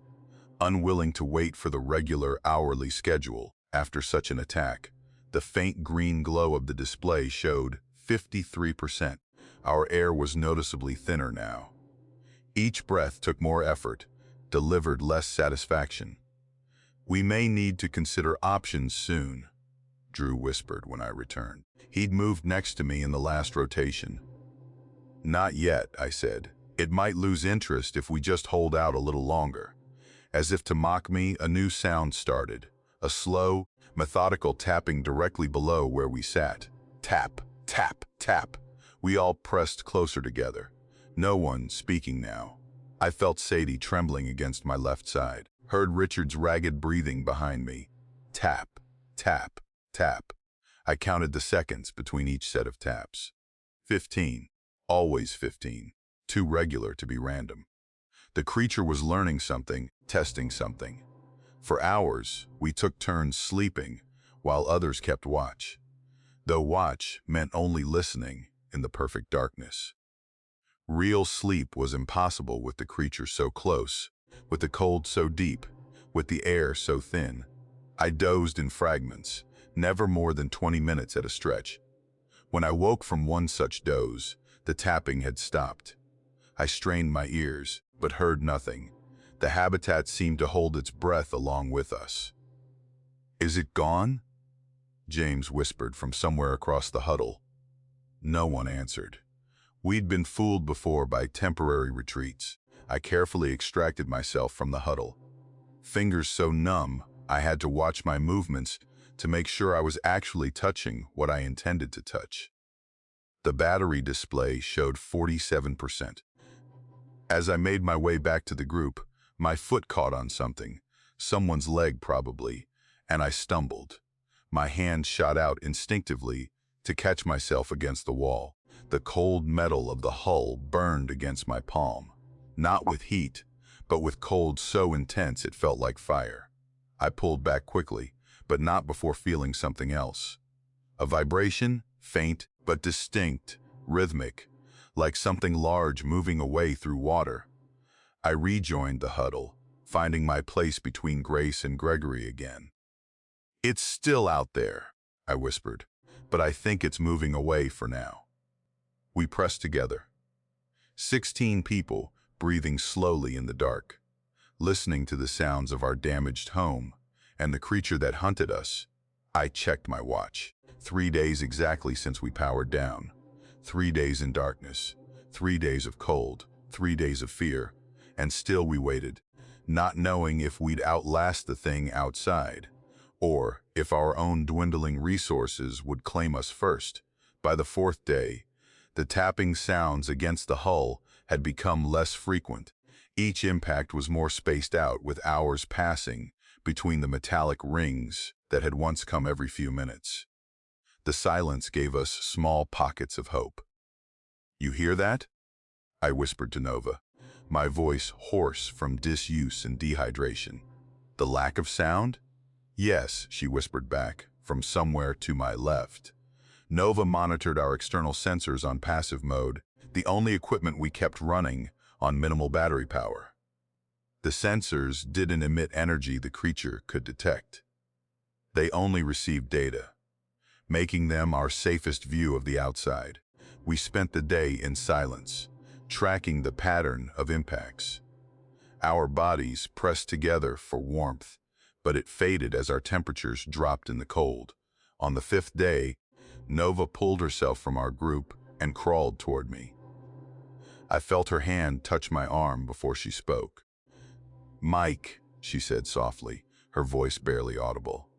unwilling to wait for the regular hourly schedule after such an attack. The faint green glow of the display showed 53%. Our air was noticeably thinner now. Each breath took more effort, delivered less satisfaction. "We may need to consider options soon," Drew whispered when I returned. He'd moved next to me in the last rotation. "Not yet," I said. "It might lose interest if we just hold out a little longer." As if to mock me, a new sound started, a slow, methodical tapping directly below where we sat. Tap, tap, tap. We all pressed closer together. No one speaking now. I felt Sadie trembling against my left side, heard Richard's ragged breathing behind me. Tap, tap, tap. I counted the seconds between each set of taps. 15. Always 15. Too regular to be random. The creature was learning something, testing something. For hours, we took turns sleeping, while others kept watch. Though watch meant only listening in the perfect darkness. Real sleep was impossible with the creature so close, with the cold so deep, with the air so thin. I dozed in fragments, never more than 20 minutes at a stretch. When I woke from one such doze, the tapping had stopped. I strained my ears, but heard nothing. The habitat seemed to hold its breath along with us. "Is it gone?" James whispered from somewhere across the huddle. No one answered. We'd been fooled before by temporary retreats. I carefully extracted myself from the huddle. Fingers so numb, I had to watch my movements to make sure I was actually touching what I intended to touch. The battery display showed 47%. As I made my way back to the group, my foot caught on something, someone's leg probably, and I stumbled. My hand shot out instinctively to catch myself against the wall. The cold metal of the hull burned against my palm, not with heat, but with cold so intense it felt like fire. I pulled back quickly, but not before feeling something else. A vibration, faint but distinct, rhythmic, like something large moving away through water. I rejoined the huddle, finding my place between Grace and Gregory again. "It's still out there," I whispered, "but I think it's moving away for now." We pressed together. 16 people breathing slowly in the dark, listening to the sounds of our damaged home and the creature that hunted us. I checked my watch. 3 days exactly since we powered down. 3 days in darkness, 3 days of cold, 3 days of fear, and still we waited, not knowing if we'd outlast the thing outside, or if our own dwindling resources would claim us first. By the 4th day, the tapping sounds against the hull had become less frequent. Each impact was more spaced out, with hours passing between the metallic rings that had once come every few minutes. The silence gave us small pockets of hope. "You hear that?" I whispered to Nova, my voice hoarse from disuse and dehydration. "The lack of sound?" "Yes," she whispered back, from somewhere to my left. Nova monitored our external sensors on passive mode, the only equipment we kept running on minimal battery power. The sensors didn't emit energy the creature could detect. They only received data, making them our safest view of the outside. We spent the day in silence, tracking the pattern of impacts. Our bodies pressed together for warmth, but it faded as our temperatures dropped in the cold. On the 5th day, Nova pulled herself from our group and crawled toward me. I felt her hand touch my arm before she spoke. "Mike," she said softly, her voice barely audible.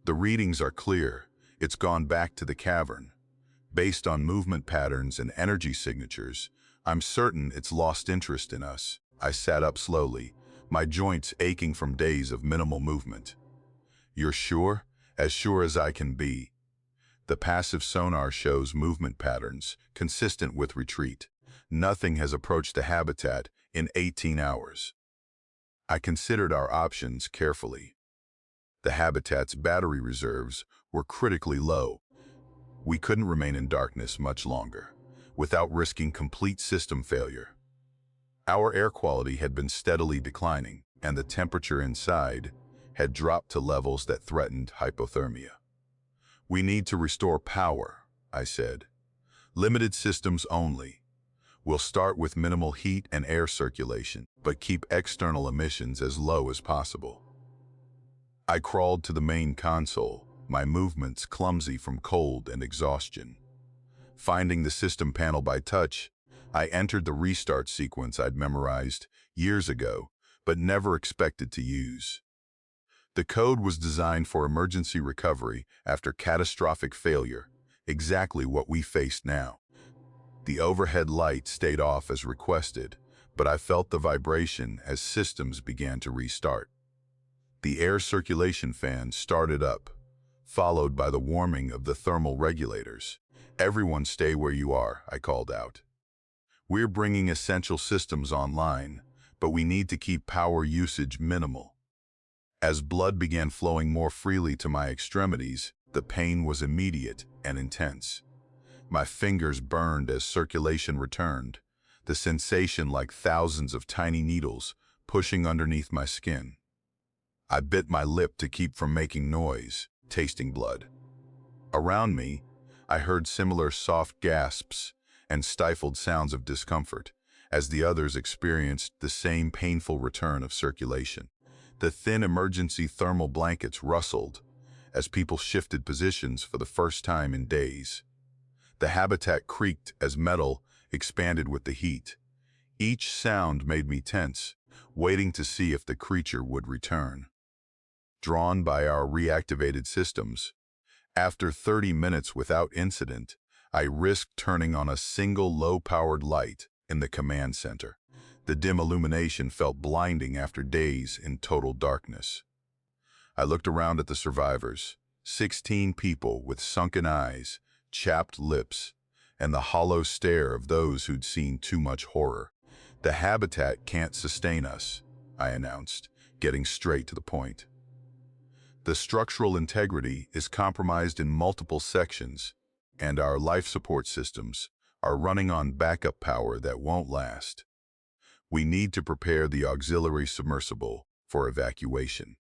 "The readings are clear. It's gone back to the cavern. Based on movement patterns and energy signatures, I'm certain it's lost interest in us." I sat up slowly, my joints aching from days of minimal movement. "You're sure?" "As sure as I can be. The passive sonar shows movement patterns consistent with retreat. Nothing has approached the habitat in 18 hours. I considered our options carefully. The habitat's battery reserves were critically low. We couldn't remain in darkness much longer, without risking complete system failure. Our air quality had been steadily declining, and the temperature inside had dropped to levels that threatened hypothermia. "We need to restore power," I said. "Limited systems only. We'll start with minimal heat and air circulation, but keep external emissions as low as possible." I crawled to the main console, my movements clumsy from cold and exhaustion. Finding the system panel by touch, I entered the restart sequence I'd memorized years ago, but never expected to use. The code was designed for emergency recovery after catastrophic failure, exactly what we faced now. The overhead light stayed off as requested, but I felt the vibration as systems began to restart. The air circulation fan started up, followed by the warming of the thermal regulators. "Everyone stay where you are," I called out. "We're bringing essential systems online, but we need to keep power usage minimal." As blood began flowing more freely to my extremities, the pain was immediate and intense. My fingers burned as circulation returned, the sensation like thousands of tiny needles pushing underneath my skin. I bit my lip to keep from making noise, tasting blood. Around me, I heard similar soft gasps and stifled sounds of discomfort as the others experienced the same painful return of circulation. The thin emergency thermal blankets rustled as people shifted positions for the first time in days. The habitat creaked as metal expanded with the heat. Each sound made me tense, waiting to see if the creature would return. Drawn by our reactivated systems, after 30 minutes without incident, I risked turning on a single low-powered light in the command center. The dim illumination felt blinding after days in total darkness. I looked around at the survivors, 16 people with sunken eyes, chapped lips, and the hollow stare of those who'd seen too much horror. "The habitat can't sustain us," I announced, getting straight to the point. "The structural integrity is compromised in multiple sections, and our life support systems are running on backup power that won't last. We need to prepare the auxiliary submersible for evacuation."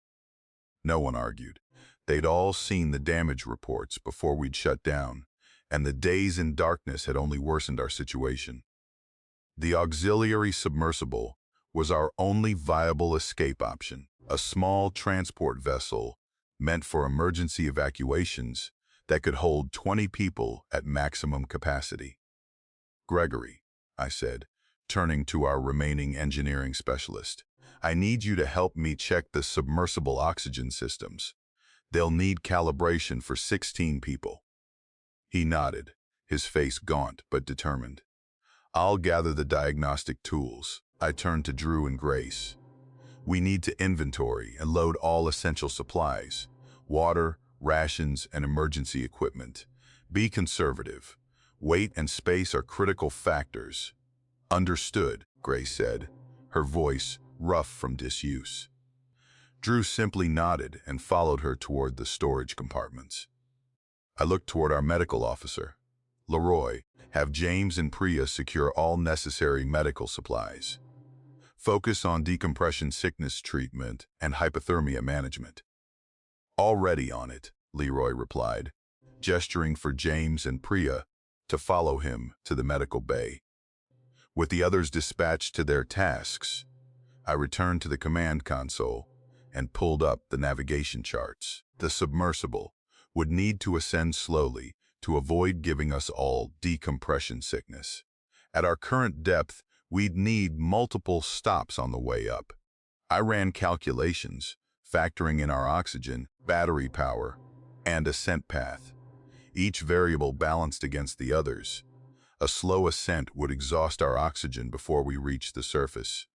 No one argued. They'd all seen the damage reports before we'd shut down, and the days in darkness had only worsened our situation. The auxiliary submersible was our only viable escape option, a small transport vessel meant for emergency evacuations that could hold 20 people at maximum capacity. "Gregory," I said, turning to our remaining engineering specialist, "I need you to help me check the submersible oxygen systems. They'll need calibration for 16 people." He nodded, his face gaunt but determined. "I'll gather the diagnostic tools." I turned to Drew and Grace. "We need to inventory and load all essential supplies, water, rations, and emergency equipment. Be conservative. Weight and space are critical factors." "Understood," Grace said, her voice rough from disuse. Drew simply nodded and followed her toward the storage compartments. I looked toward our medical officer. "Leroy, have James and Priya secure all necessary medical supplies. Focus on decompression sickness treatment and hypothermia management." "Already on it," Leroy replied, gesturing for James and Priya to follow him to the medical bay. With the others dispatched to their tasks, I returned to the command console and pulled up the navigation charts. The submersible would need to ascend slowly to avoid giving us all decompression sickness. At our current depth, we'd need multiple stops on the way up. I ran calculations, factoring in our oxygen, battery power, and ascent path, each variable balanced against the others. A slow ascent would exhaust our oxygen before we reached the surface.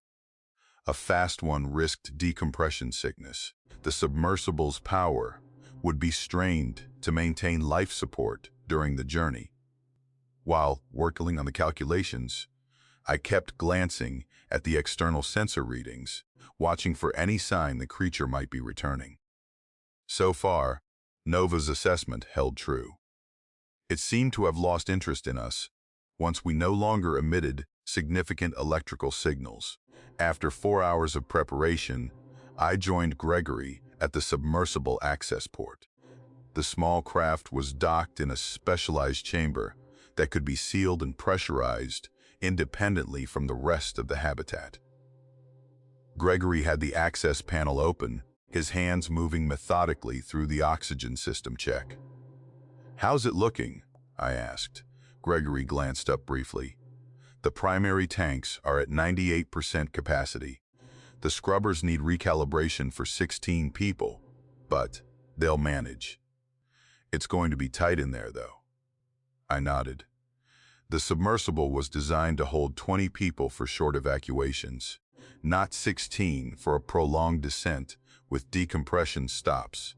A fast one risked decompression sickness. The submersible's power would be strained to maintain life support during the journey. While working on the calculations, I kept glancing at the external sensor readings, watching for any sign the creature might be returning. So far, Nova's assessment held true. It seemed to have lost interest in us once we no longer emitted significant electrical signals. After 4 hours of preparation, I joined Gregory at the submersible access port. The small craft was docked in a specialized chamber that could be sealed and pressurized independently from the rest of the habitat. Gregory had the access panel open, his hands moving methodically through the oxygen system check. "How's it looking?" I asked. Gregory glanced up briefly. "The primary tanks are at 98% capacity. The scrubbers need recalibration for 16 people, but they'll manage. It's going to be tight in there, though." I nodded. The submersible was designed to hold 20 people for short evacuations, not 16 for a prolonged descent with decompression stops.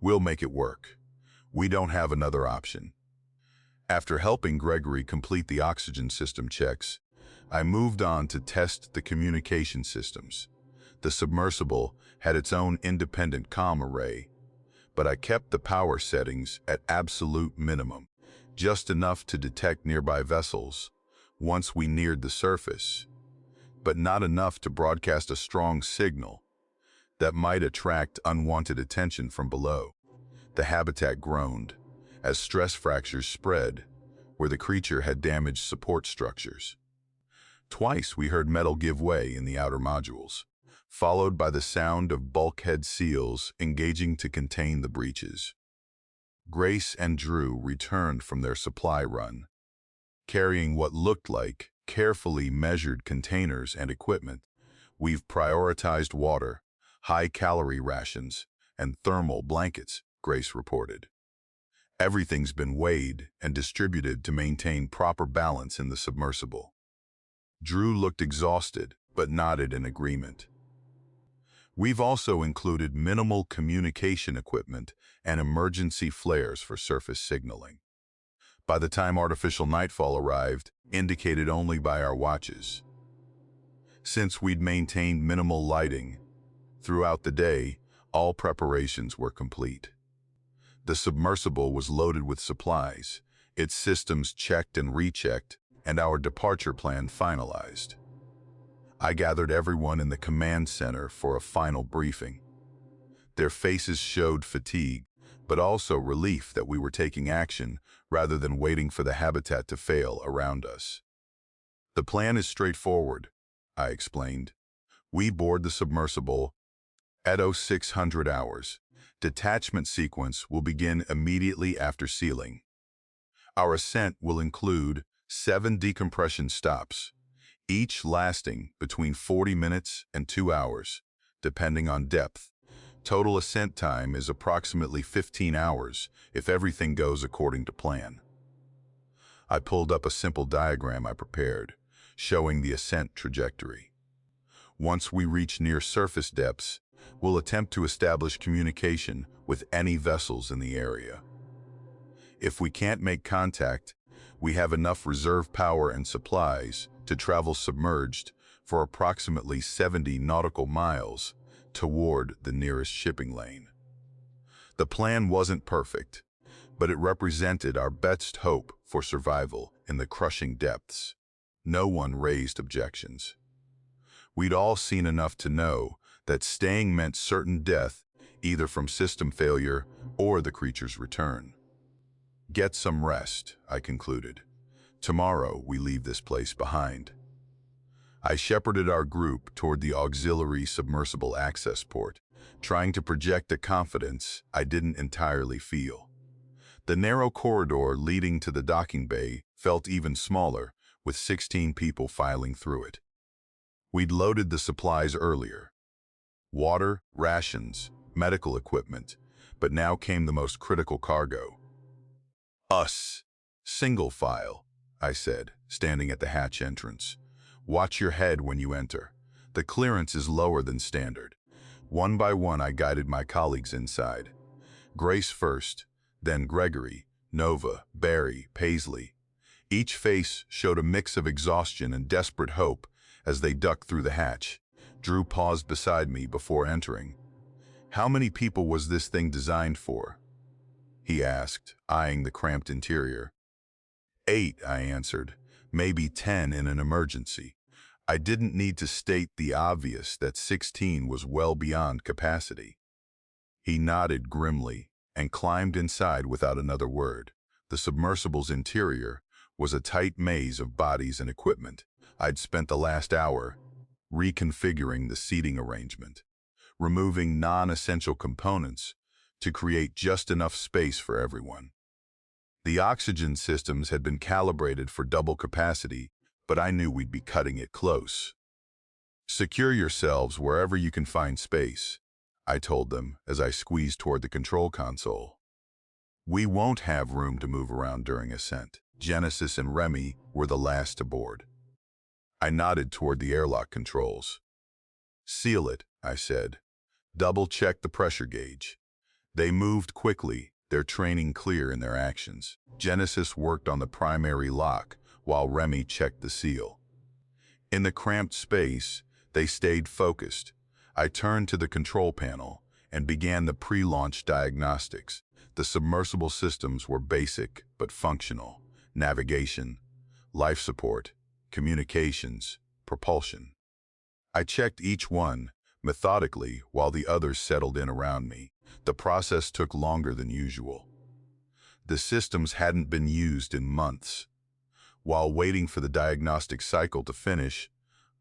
We'll make it work. We don't have another option. After helping Gregory complete the oxygen system checks, I moved on to test the communication systems. The submersible had its own independent comm array, but I kept the power settings at absolute minimum, just enough to detect nearby vessels once we neared the surface, but not enough to broadcast a strong signal that might attract unwanted attention from below. The habitat groaned as stress fractures spread where the creature had damaged support structures. Twice we heard metal give way in the outer modules, followed by the sound of bulkhead seals engaging to contain the breaches. Grace and Drew returned from their supply run, carrying what looked like carefully measured containers and equipment. We've prioritized water, high-calorie rations, and thermal blankets, Grace reported. Everything's been weighed and distributed to maintain proper balance in the submersible. Drew looked exhausted, but nodded in agreement. We've also included minimal communication equipment and emergency flares for surface signaling. By the time artificial nightfall arrived, indicated only by our watches. Since we'd maintained minimal lighting throughout the day, all preparations were complete. The submersible was loaded with supplies, its systems checked and rechecked, and our departure plan finalized. I gathered everyone in the command center for a final briefing. Their faces showed fatigue, but also relief that we were taking action rather than waiting for the habitat to fail around us. The plan is straightforward, I explained. We board the submersible at 0600 hours. Detachment sequence will begin immediately after sealing. Our ascent will include 7 decompression stops, each lasting between 40 minutes and 2 hours, depending on depth. Total ascent time is approximately 15 hours if everything goes according to plan. I pulled up a simple diagram I prepared, showing the ascent trajectory. Once we reach near surface depths, we'll attempt to establish communication with any vessels in the area. If we can't make contact, we have enough reserve power and supplies to travel submerged for approximately 70 nautical miles toward the nearest shipping lane. The plan wasn't perfect, but it represented our best hope for survival in the crushing depths. No one raised objections. We'd all seen enough to know that staying meant certain death, either from system failure or the creature's return. Get some rest, I concluded. Tomorrow we leave this place behind. I shepherded our group toward the auxiliary submersible access port, trying to project a confidence I didn't entirely feel. The narrow corridor leading to the docking bay felt even smaller, with 16 people filing through it. We'd loaded the supplies earlier. Water, rations, medical equipment, but now came the most critical cargo. Us. Single file, I said, standing at the hatch entrance. Watch your head when you enter. The clearance is lower than standard. One by one, I guided my colleagues inside. Grace first, then Gregory, Nova, Barry, Paisley. Each face showed a mix of exhaustion and desperate hope as they ducked through the hatch. Drew paused beside me before entering. How many people was this thing designed for? He asked, eyeing the cramped interior. 8, I answered. Maybe 10 in an emergency. I didn't need to state the obvious that 16 was well beyond capacity. He nodded grimly and climbed inside without another word. The submersible's interior was a tight maze of bodies and equipment. I'd spent the last hour reconfiguring the seating arrangement, removing non-essential components to create just enough space for everyone. The oxygen systems had been calibrated for double capacity, but I knew we'd be cutting it close. Secure yourselves wherever you can find space, I told them as I squeezed toward the control console. We won't have room to move around during ascent. Genesis and Remy were the last to board. I nodded toward the airlock controls. Seal it, I said. Double-checked the pressure gauge. They moved quickly, their training clear in their actions. Genesis worked on the primary lock, while Remy checked the seal. In the cramped space, they stayed focused. I turned to the control panel and began the pre-launch diagnostics. The submersible systems were basic but functional: navigation, life support, communications, propulsion. I checked each one, methodically, while the others settled in around me. The process took longer than usual. The systems hadn't been used in months. While waiting for the diagnostic cycle to finish,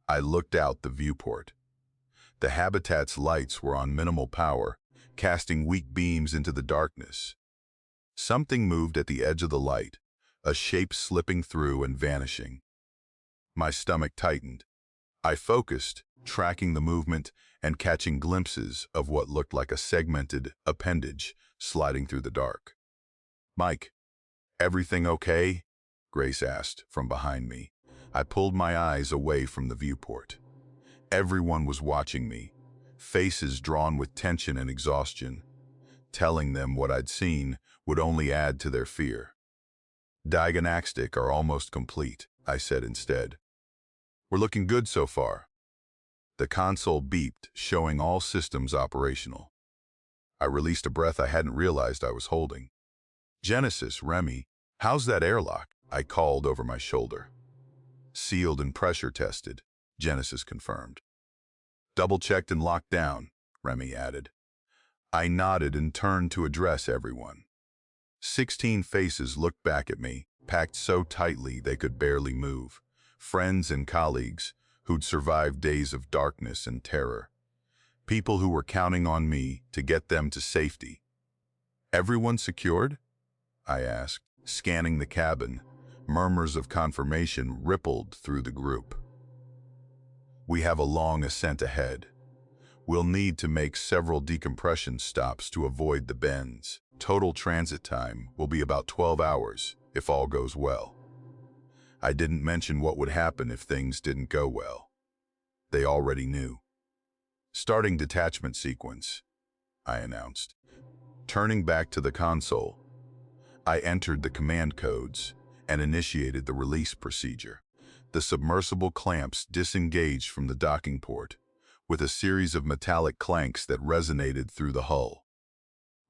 I looked out the viewport. The habitat's lights were on minimal power, casting weak beams into the darkness. Something moved at the edge of the light, a shape slipping through and vanishing. My stomach tightened. I focused, tracking the movement and catching glimpses of what looked like a segmented appendage sliding through the dark. "Mike, everything okay?" Grace asked from behind me. I pulled my eyes away from the viewport. Everyone was watching me, faces drawn with tension and exhaustion. Telling them what I'd seen would only add to their fear. "Diagnostic are almost complete," I said instead. "We're looking good so far." The console beeped, showing all systems operational. I released a breath I hadn't realized I was holding. "Genesis, Remy, how's that airlock?" I called over my shoulder. "Sealed and pressure tested," Genesis confirmed. "Double-checked and locked down," Remy added. I nodded and turned to address everyone. 16 faces looked back at me, packed so tightly they could barely move. Friends and colleagues who'd survived days of darkness and terror. People who were counting on me to get them to safety. "Everyone secured?" I asked, scanning the cabin. Murmurs of confirmation rippled through the group. "We have a long ascent ahead. We'll need to make several decompression stops to avoid the bends. Total transit time will be about 12 hours, if all goes well." I didn't mention what would happen if things didn't go well. They already knew. "Starting detachment sequence," I announced. Turning back to the console, I entered the command codes and initiated the release procedure. The submersible clamps disengaged from the docking port, with a series of metallic clanks that resonated through the hull.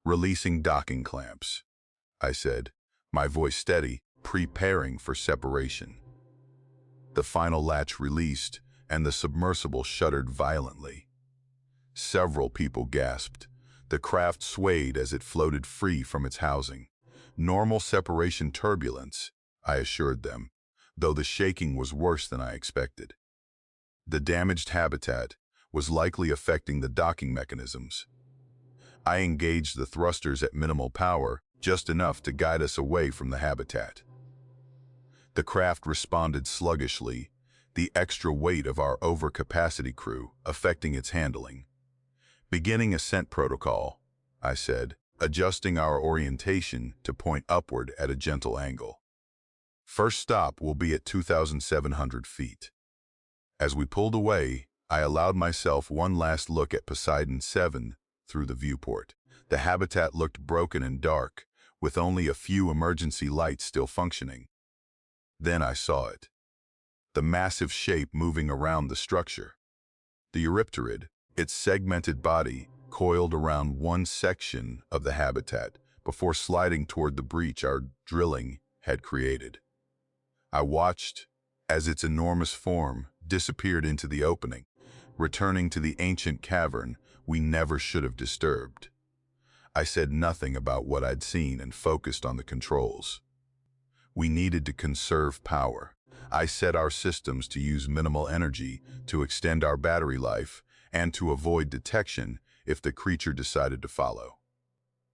"Releasing docking clamps," I said, my voice steady, preparing for separation. The final latch released, and the submersible shuddered violently. Several people gasped. The craft swayed as it floated free from its housing. "Normal separation turbulence," I assured them, though the shaking was worse than I expected. The damaged habitat was likely affecting the docking mechanisms. I engaged the thrusters at minimal power, just enough to guide us away from the habitat. The craft responded sluggishly, the extra weight of our overcapacity crew affecting its handling. "Beginning ascent protocol," I said, adjusting our orientation to point upward at a gentle angle. "First stop will be at 2,700 feet. As we pulled away, I allowed myself one last look at Poseidon 7 through the viewport. The habitat looked broken and dark, with only a few emergency lights still functioning. Then I saw it. The massive shape moving around the structure. The Eurypterid, its segmented body, coiled around one section of the habitat before sliding toward the breach our drilling had created. I watched as its enormous form disappeared into the opening, returning to the ancient cavern we never should have disturbed. I said nothing about what I'd seen and focused on the controls. We needed to conserve power. I set our systems to use minimal energy to extend our battery life and to avoid detection if the creature decided to follow.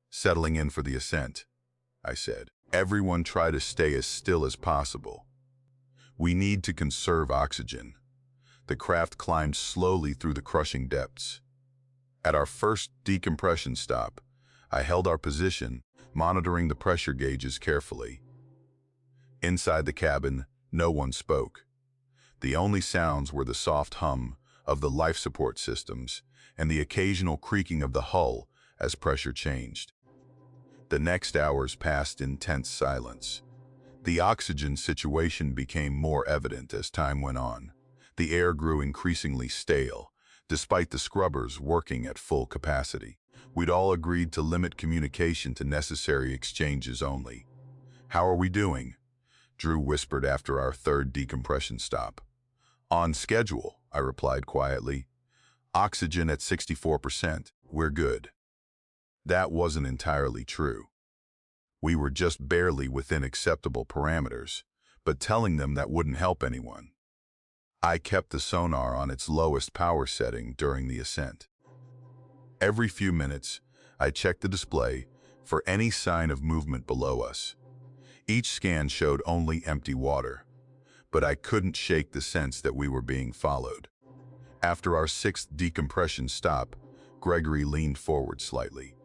"Settling in for the ascent," I said. "Everyone try to stay as still as possible. We need to conserve oxygen." The craft climbed slowly through the crushing depths. At our first decompression stop, I held our position, monitoring the pressure gauges carefully. Inside the cabin, no one spoke. The only sounds were the soft hum of the life support systems and the occasional creaking of the hull as pressure changed. The next hours passed in tense silence. The oxygen situation became more evident as time went on. The air grew increasingly stale, despite the scrubbers working at full capacity. We'd all agreed to limit communication to necessary exchanges only. "How are we doing?" Drew whispered after our third decompression stop. "On schedule," I replied quietly. "Oxygen at 64%. We're good." That wasn't entirely true. We were just barely within acceptable parameters, but telling them that wouldn't help anyone. I kept the sonar on its lowest power setting during the ascent. Every few minutes, I checked the display for any sign of movement below us. Each scan showed only empty water, but I couldn't shake the sense that we were being followed. After our sixth decompression stop, Gregory leaned forward slightly.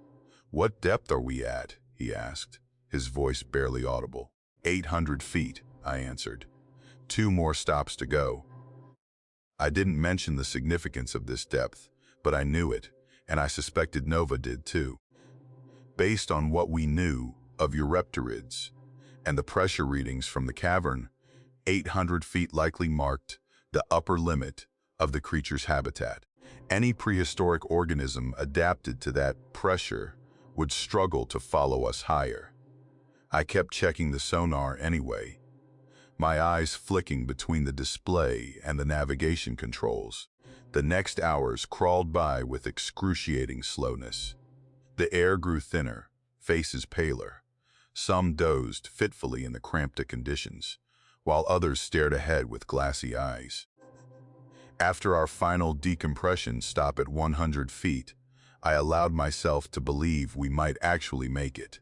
"What depth are we at?" he asked, his voice barely audible. 800 feet, I answered. 2 more stops to go." I didn't mention the significance of this depth, but I knew it, and I suspected Nova did too. Based on what we knew of Eurepterids and the pressure readings from the cavern, 800 feet likely marked the upper limit of the creature's habitat. Any prehistoric organism adapted to that pressure would struggle to follow us higher. I kept checking the sonar anyway, my eyes flicking between the display and the navigation controls. The next hours crawled by with excruciating slowness. The air grew thinner, faces paler. Some dozed fitfully in the cramped conditions, while others stared ahead with glassy eyes. After our final decompression stop at 100 feet, I allowed myself to believe we might actually make it.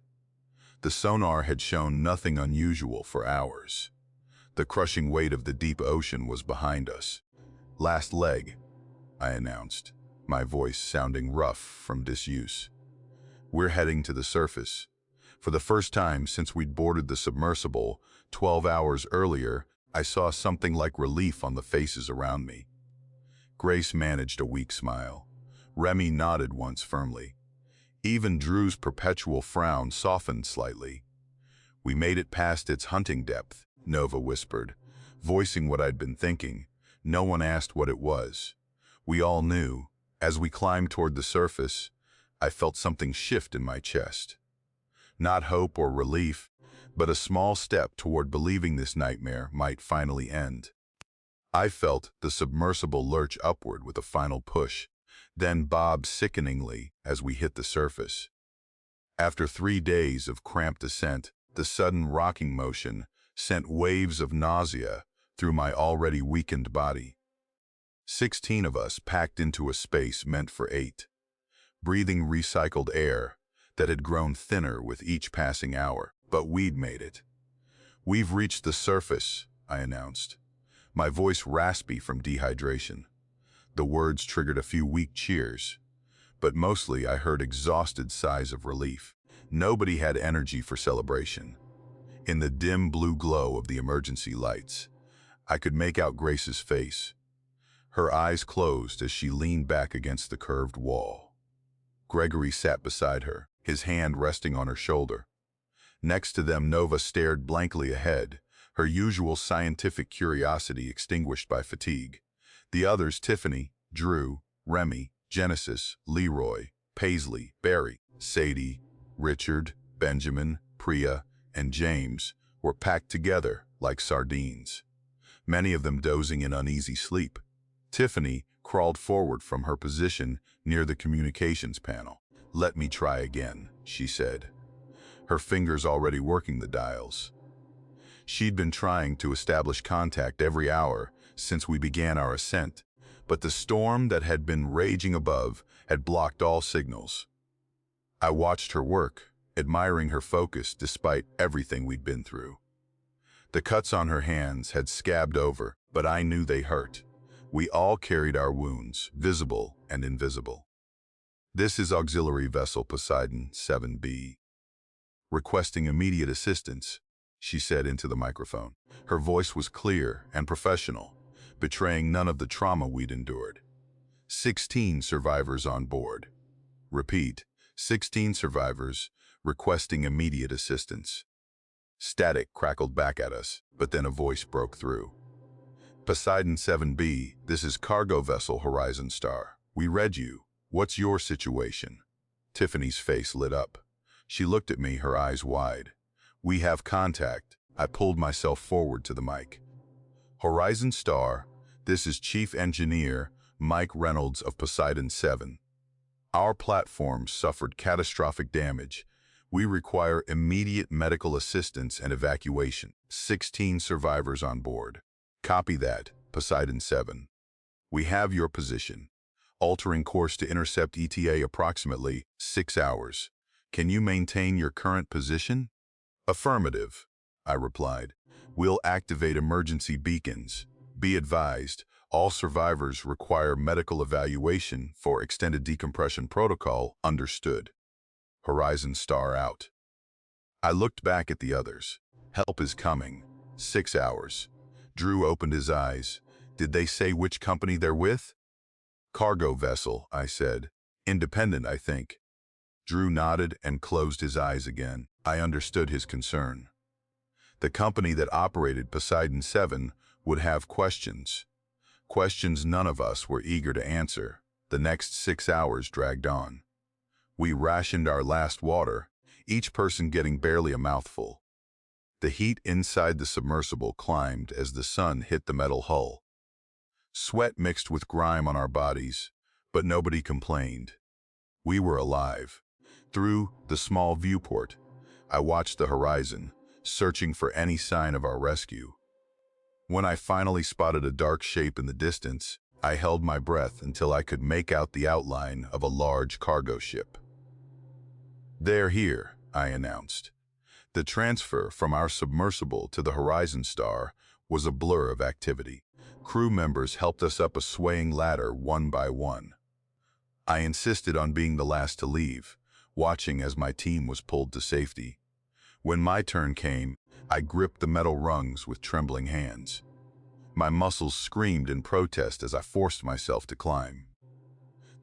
The sonar had shown nothing unusual for hours. The crushing weight of the deep ocean was behind us. "Last leg," I announced, my voice sounding rough from disuse. "We're heading to the surface." For the first time since we'd boarded the submersible 12 hours earlier, I saw something like relief on the faces around me. Grace managed a weak smile. Remy nodded once firmly. Even Drew's perpetual frown softened slightly. "We made it past its hunting depth," Nova whispered, voicing what I'd been thinking. No one asked what it was. We all knew. As we climbed toward the surface, I felt something shift in my chest. Not hope or relief, but a small step toward believing this nightmare might finally end. I felt the submersible lurch upward with a final push, then bob sickeningly as we hit the surface. After 3 days of cramped descent, the sudden rocking motion sent waves of nausea through my already weakened body. 16 of us packed into a space meant for 8, breathing recycled air that had grown thinner with each passing hour, but we'd made it. "We've reached the surface," I announced, my voice raspy from dehydration. The words triggered a few weak cheers, but mostly I heard exhausted sighs of relief. Nobody had energy for celebration. In the dim blue glow of the emergency lights, I could make out Grace's face. Her eyes closed as she leaned back against the curved wall. Gregory sat beside her, his hand resting on her shoulder. Next to them, Nova stared blankly ahead, her usual scientific curiosity extinguished by fatigue. The others, Tiffany, Drew, Remy, Genesis, Leroy, Paisley, Barry, Sadie, Richard, Benjamin, Priya, and James, were packed together like sardines, many of them dozing in uneasy sleep. Tiffany crawled forward from her position near the communications panel. "Let me try again," she said, her fingers already working the dials. She'd been trying to establish contact every hour since we began our ascent, but the storm that had been raging above had blocked all signals. I watched her work, admiring her focus despite everything we'd been through. The cuts on her hands had scabbed over, but I knew they hurt. We all carried our wounds, visible and invisible. "This is Auxiliary Vessel Poseidon 7B. Requesting immediate assistance," she said into the microphone. Her voice was clear and professional, betraying none of the trauma we'd endured. 16 survivors on board. Repeat, 16 survivors requesting immediate assistance. Static crackled back at us, but then a voice broke through. Poseidon 7B, this is cargo vessel Horizon Star. We read you. What's your situation? Tiffany's face lit up. She looked at me, her eyes wide. We have contact. I pulled myself forward to the mic. Horizon Star, this is Chief Engineer Mike Reynolds of Poseidon 7. Our platform suffered catastrophic damage. We require immediate medical assistance and evacuation. 16 survivors on board. Copy that, Poseidon 7. We have your position. Altering course to intercept ETA approximately 6 hours. Can you maintain your current position? Affirmative, I replied. We'll activate emergency beacons. Be advised, all survivors require medical evaluation for extended decompression protocol. Understood. Horizon Star out. I looked back at the others. Help is coming. 6 hours. Drew opened his eyes. Did they say which company they're with? Cargo vessel, I said. Independent, I think. Drew nodded and closed his eyes again. I understood his concern. The company that operated Poseidon 7 would have questions. Questions none of us were eager to answer. The next 6 hours dragged on. We rationed our last water, each person getting barely a mouthful. The heat inside the submersible climbed as the sun hit the metal hull. Sweat mixed with grime on our bodies, but nobody complained. We were alive. Through the small viewport, I watched the horizon, searching for any sign of our rescue. When I finally spotted a dark shape in the distance, I held my breath until I could make out the outline of a large cargo ship. They're here, I announced. The transfer from our submersible to the Horizon Star was a blur of activity. Crew members helped us up a swaying ladder one by one. I insisted on being the last to leave, watching as my team was pulled to safety. When my turn came, I gripped the metal rungs with trembling hands. My muscles screamed in protest as I forced myself to climb.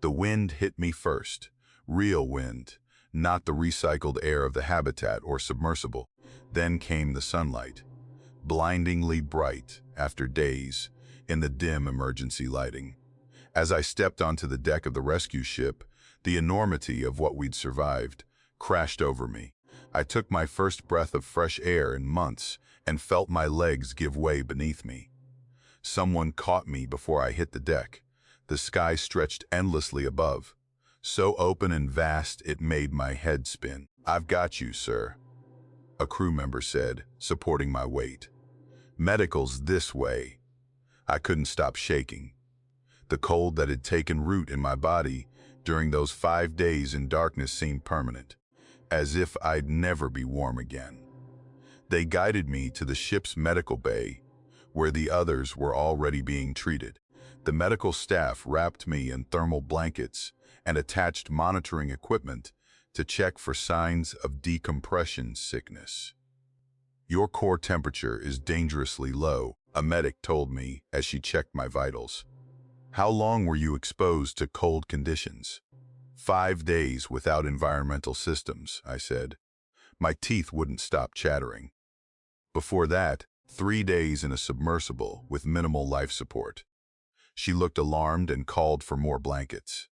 The wind hit me first, real wind, not the recycled air of the habitat or submersible. Then came the sunlight, blindingly bright after days in the dim emergency lighting. As I stepped onto the deck of the rescue ship, the enormity of what we'd survived crashed over me. I took my first breath of fresh air in months and felt my legs give way beneath me. Someone caught me before I hit the deck. The sky stretched endlessly above, so open and vast it made my head spin. I've got you, sir, a crew member said, supporting my weight. Medical's this way. I couldn't stop shaking. The cold that had taken root in my body during those 5 days in darkness seemed permanent, as if I'd never be warm again. They guided me to the ship's medical bay, where the others were already being treated. The medical staff wrapped me in thermal blankets and attached monitoring equipment to check for signs of decompression sickness. Your core temperature is dangerously low, a medic told me as she checked my vitals. How long were you exposed to cold conditions? 5 days without environmental systems, I said. My teeth wouldn't stop chattering. Before that, 3 days in a submersible with minimal life support. She looked alarmed and called for more blankets.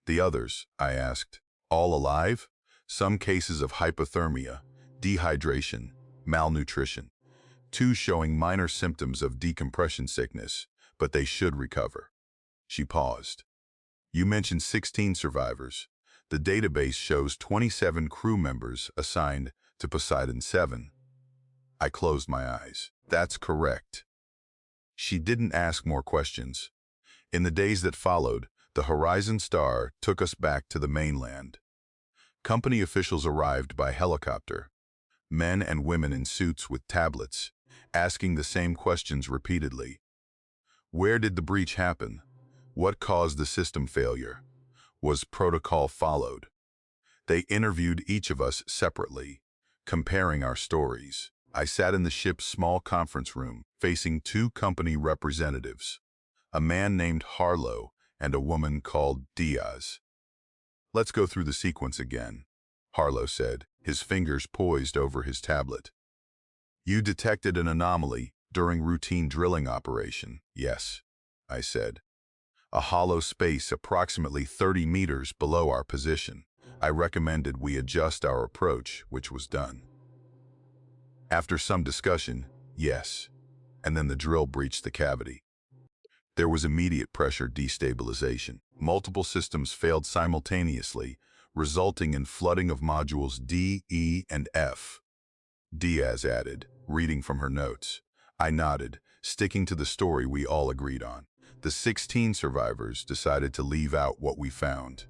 The others, I asked, all alive? Some cases of hypothermia, dehydration, malnutrition. 2 showing minor symptoms of decompression sickness, but they should recover. She paused. You mentioned 16 survivors. The database shows 27 crew members assigned to Poseidon 7. I closed my eyes. That's correct. She didn't ask more questions. In the days that followed, the Horizon Star took us back to the mainland. Company officials arrived by helicopter, men and women in suits with tablets, asking the same questions repeatedly. Where did the breach happen? What caused the system failure? Was protocol followed? They interviewed each of us separately, comparing our stories. I sat in the ship's small conference room, facing 2 company representatives. A man named Harlow and a woman called Diaz. "Let's go through the sequence again," Harlow said, his fingers poised over his tablet. "You detected an anomaly during routine drilling operation." "Yes," I said. "A hollow space approximately 30 meters below our position. I recommended we adjust our approach, which was done." After some discussion, yes, and then the drill breached the cavity. There was immediate pressure destabilization. Multiple systems failed simultaneously, resulting in flooding of modules D, E, and F. Diaz added, reading from her notes. I nodded, sticking to the story we all agreed on. The 16 survivors decided to leave out what we found.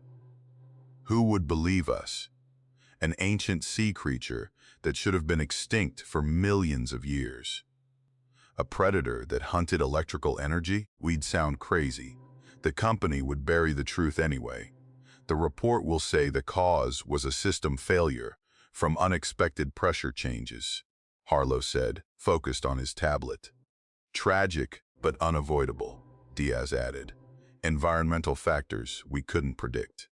Who would believe us? An ancient sea creature that should have been extinct for millions of years. A predator that hunted electrical energy? We'd sound crazy. The company would bury the truth anyway. The report will say the cause was a system failure from unexpected pressure changes, Harlow said, focused on his tablet. Tragic, but unavoidable, Diaz added. Environmental factors we couldn't predict.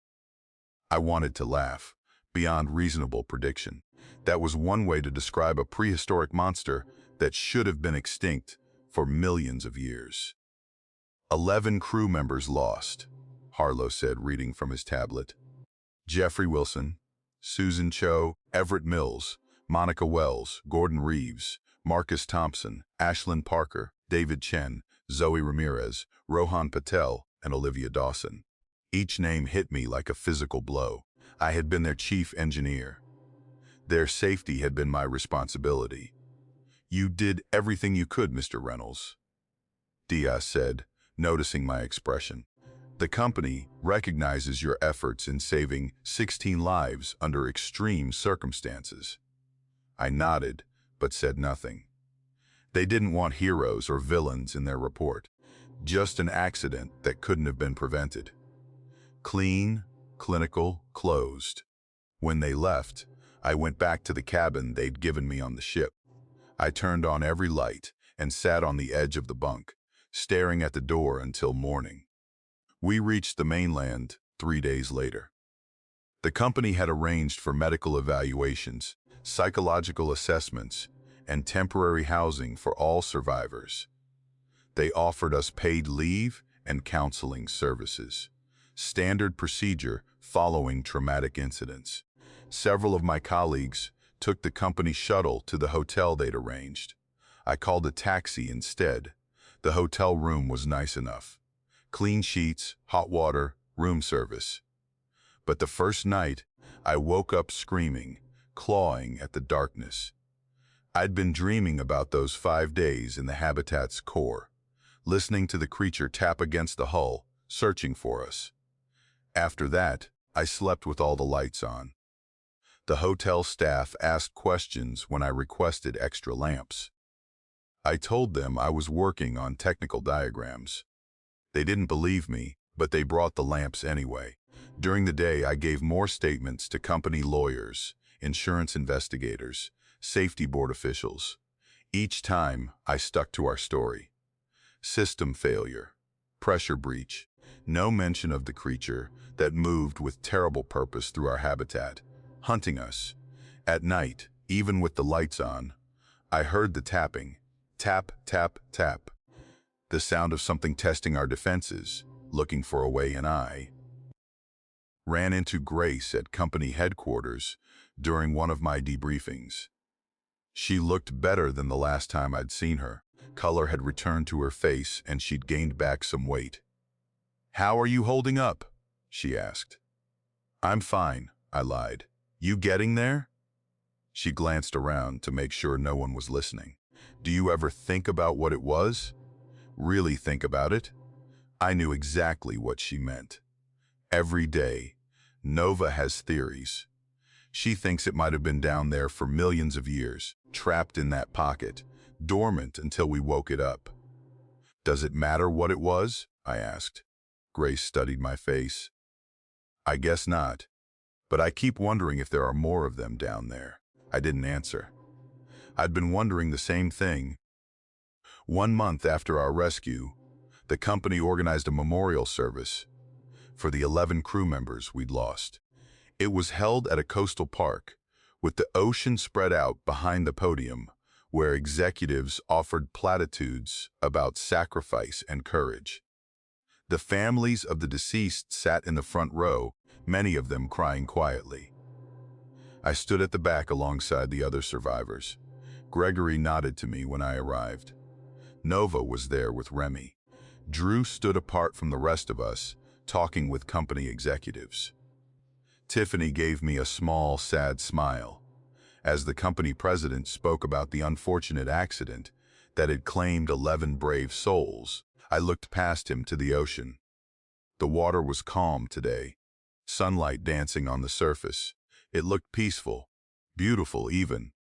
I wanted to laugh, beyond reasonable prediction. That was one way to describe a prehistoric monster that should have been extinct for millions of years. 11 crew members lost, Harlow said, reading from his tablet. Jeffrey Wilson, Susan Cho, Everett Mills, Monica Wells, Gordon Reeves, Marcus Thompson, Ashlyn Parker, David Chen, Zoe Ramirez, Rohan Patel, and Olivia Dawson. Each name hit me like a physical blow. I had been their chief engineer. Their safety had been my responsibility. You did everything you could, Mr. Reynolds, Diaz said, noticing my expression. The company recognizes your efforts in saving 16 lives under extreme circumstances. I nodded, but said nothing. They didn't want heroes or villains in their report, just an accident that couldn't have been prevented. Clean, clinical, closed. When they left, I went back to the cabin they'd given me on the ship. I turned on every light and sat on the edge of the bunk, staring at the door until morning. We reached the mainland 3 days later. The company had arranged for medical evaluations, psychological assessments, and temporary housing for all survivors. They offered us paid leave and counseling services, standard procedure following traumatic incidents. Several of my colleagues took the company shuttle to the hotel they'd arranged. I called a taxi instead. The hotel room was nice enough. Clean sheets, hot water, room service. But the first night, I woke up screaming, clawing at the darkness. I'd been dreaming about those 5 days in the habitat's core, listening to the creature tap against the hull, searching for us. After that, I slept with all the lights on. The hotel staff asked questions when I requested extra lamps. I told them I was working on technical diagrams. They didn't believe me, but they brought the lamps anyway. During the day, I gave more statements to company lawyers, insurance investigators, safety board officials. Each time, I stuck to our story. System failure, pressure breach, no mention of the creature that moved with terrible purpose through our habitat, hunting us. At night, even with the lights on, I heard the tapping. Tap, tap, tap. The sound of something testing our defenses, looking for a way, and I ran into Grace at company headquarters during one of my debriefings. She looked better than the last time I'd seen her. Color had returned to her face and she'd gained back some weight. "How are you holding up?" she asked. "I'm fine," I lied. "You getting there?" She glanced around to make sure no one was listening. "Do you ever think about what it was? Really think about it?" I knew exactly what she meant. Every day, Nova has theories. She thinks it might have been down there for millions of years, trapped in that pocket, dormant until we woke it up. "Does it matter what it was?" I asked. Grace studied my face. "I guess not, but I keep wondering if there are more of them down there." I didn't answer. I'd been wondering the same thing. 1 month after our rescue, The company organized a memorial service for the 11 crew members we'd lost. It was held at a coastal park, with the ocean spread out behind the podium, where executives offered platitudes about sacrifice and courage. The families of the deceased sat in the front row, many of them crying quietly. I stood at the back alongside the other survivors. Gregory nodded to me when I arrived. Nova was there with Remy. Drew stood apart from the rest of us, talking with company executives. Tiffany gave me a small, sad smile. As the company president spoke about the unfortunate accident that had claimed 11 brave souls, I looked past him to the ocean. The water was calm today, sunlight dancing on the surface. It looked peaceful, beautiful even,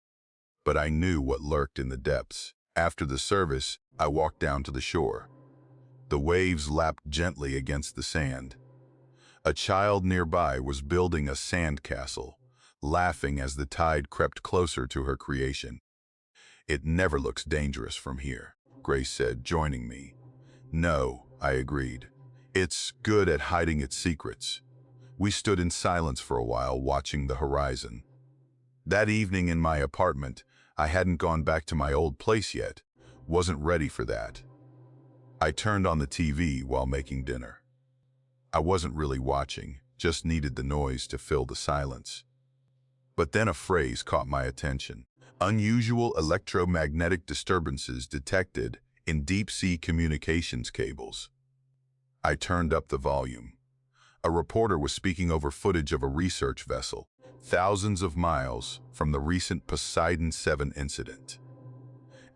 but I knew what lurked in the depths. After the service, I walked down to the shore. The waves lapped gently against the sand. A child nearby was building a sand castle, laughing as the tide crept closer to her creation. "It never looks dangerous from here," Grace said, joining me. "No," I agreed. "It's good at hiding its secrets." We stood in silence for a while, watching the horizon. That evening in my apartment, I hadn't gone back to my old place yet. Wasn't ready for that. I turned on the TV while making dinner. I wasn't really watching, just needed the noise to fill the silence. But then a phrase caught my attention. Unusual electromagnetic disturbances detected in deep-sea communications cables. I turned up the volume. A reporter was speaking over footage of a research vessel, thousands of miles from the recent Poseidon 7 incident.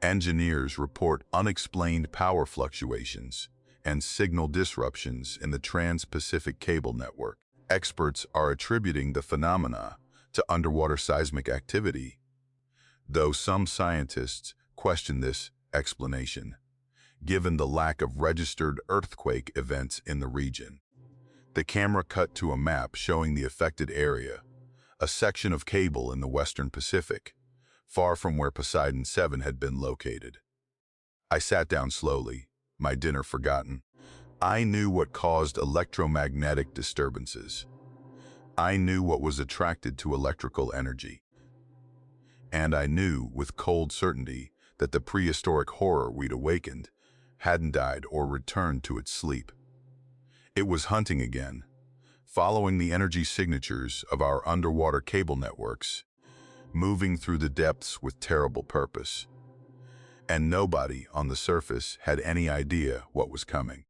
Engineers report unexplained power fluctuations and signal disruptions in the Trans-Pacific cable network. Experts are attributing the phenomena to underwater seismic activity, though some scientists question this explanation, given the lack of registered earthquake events in the region. The camera cut to a map showing the affected area, a section of cable in the Western Pacific, far from where Poseidon 7 had been located. I sat down slowly, my dinner forgotten. I knew what caused electromagnetic disturbances. I knew what was attracted to electrical energy. And I knew with cold certainty that the prehistoric horror we'd awakened hadn't died or returned to its sleep. It was hunting again, following the energy signatures of our underwater cable networks, moving through the depths with terrible purpose. And nobody on the surface had any idea what was coming.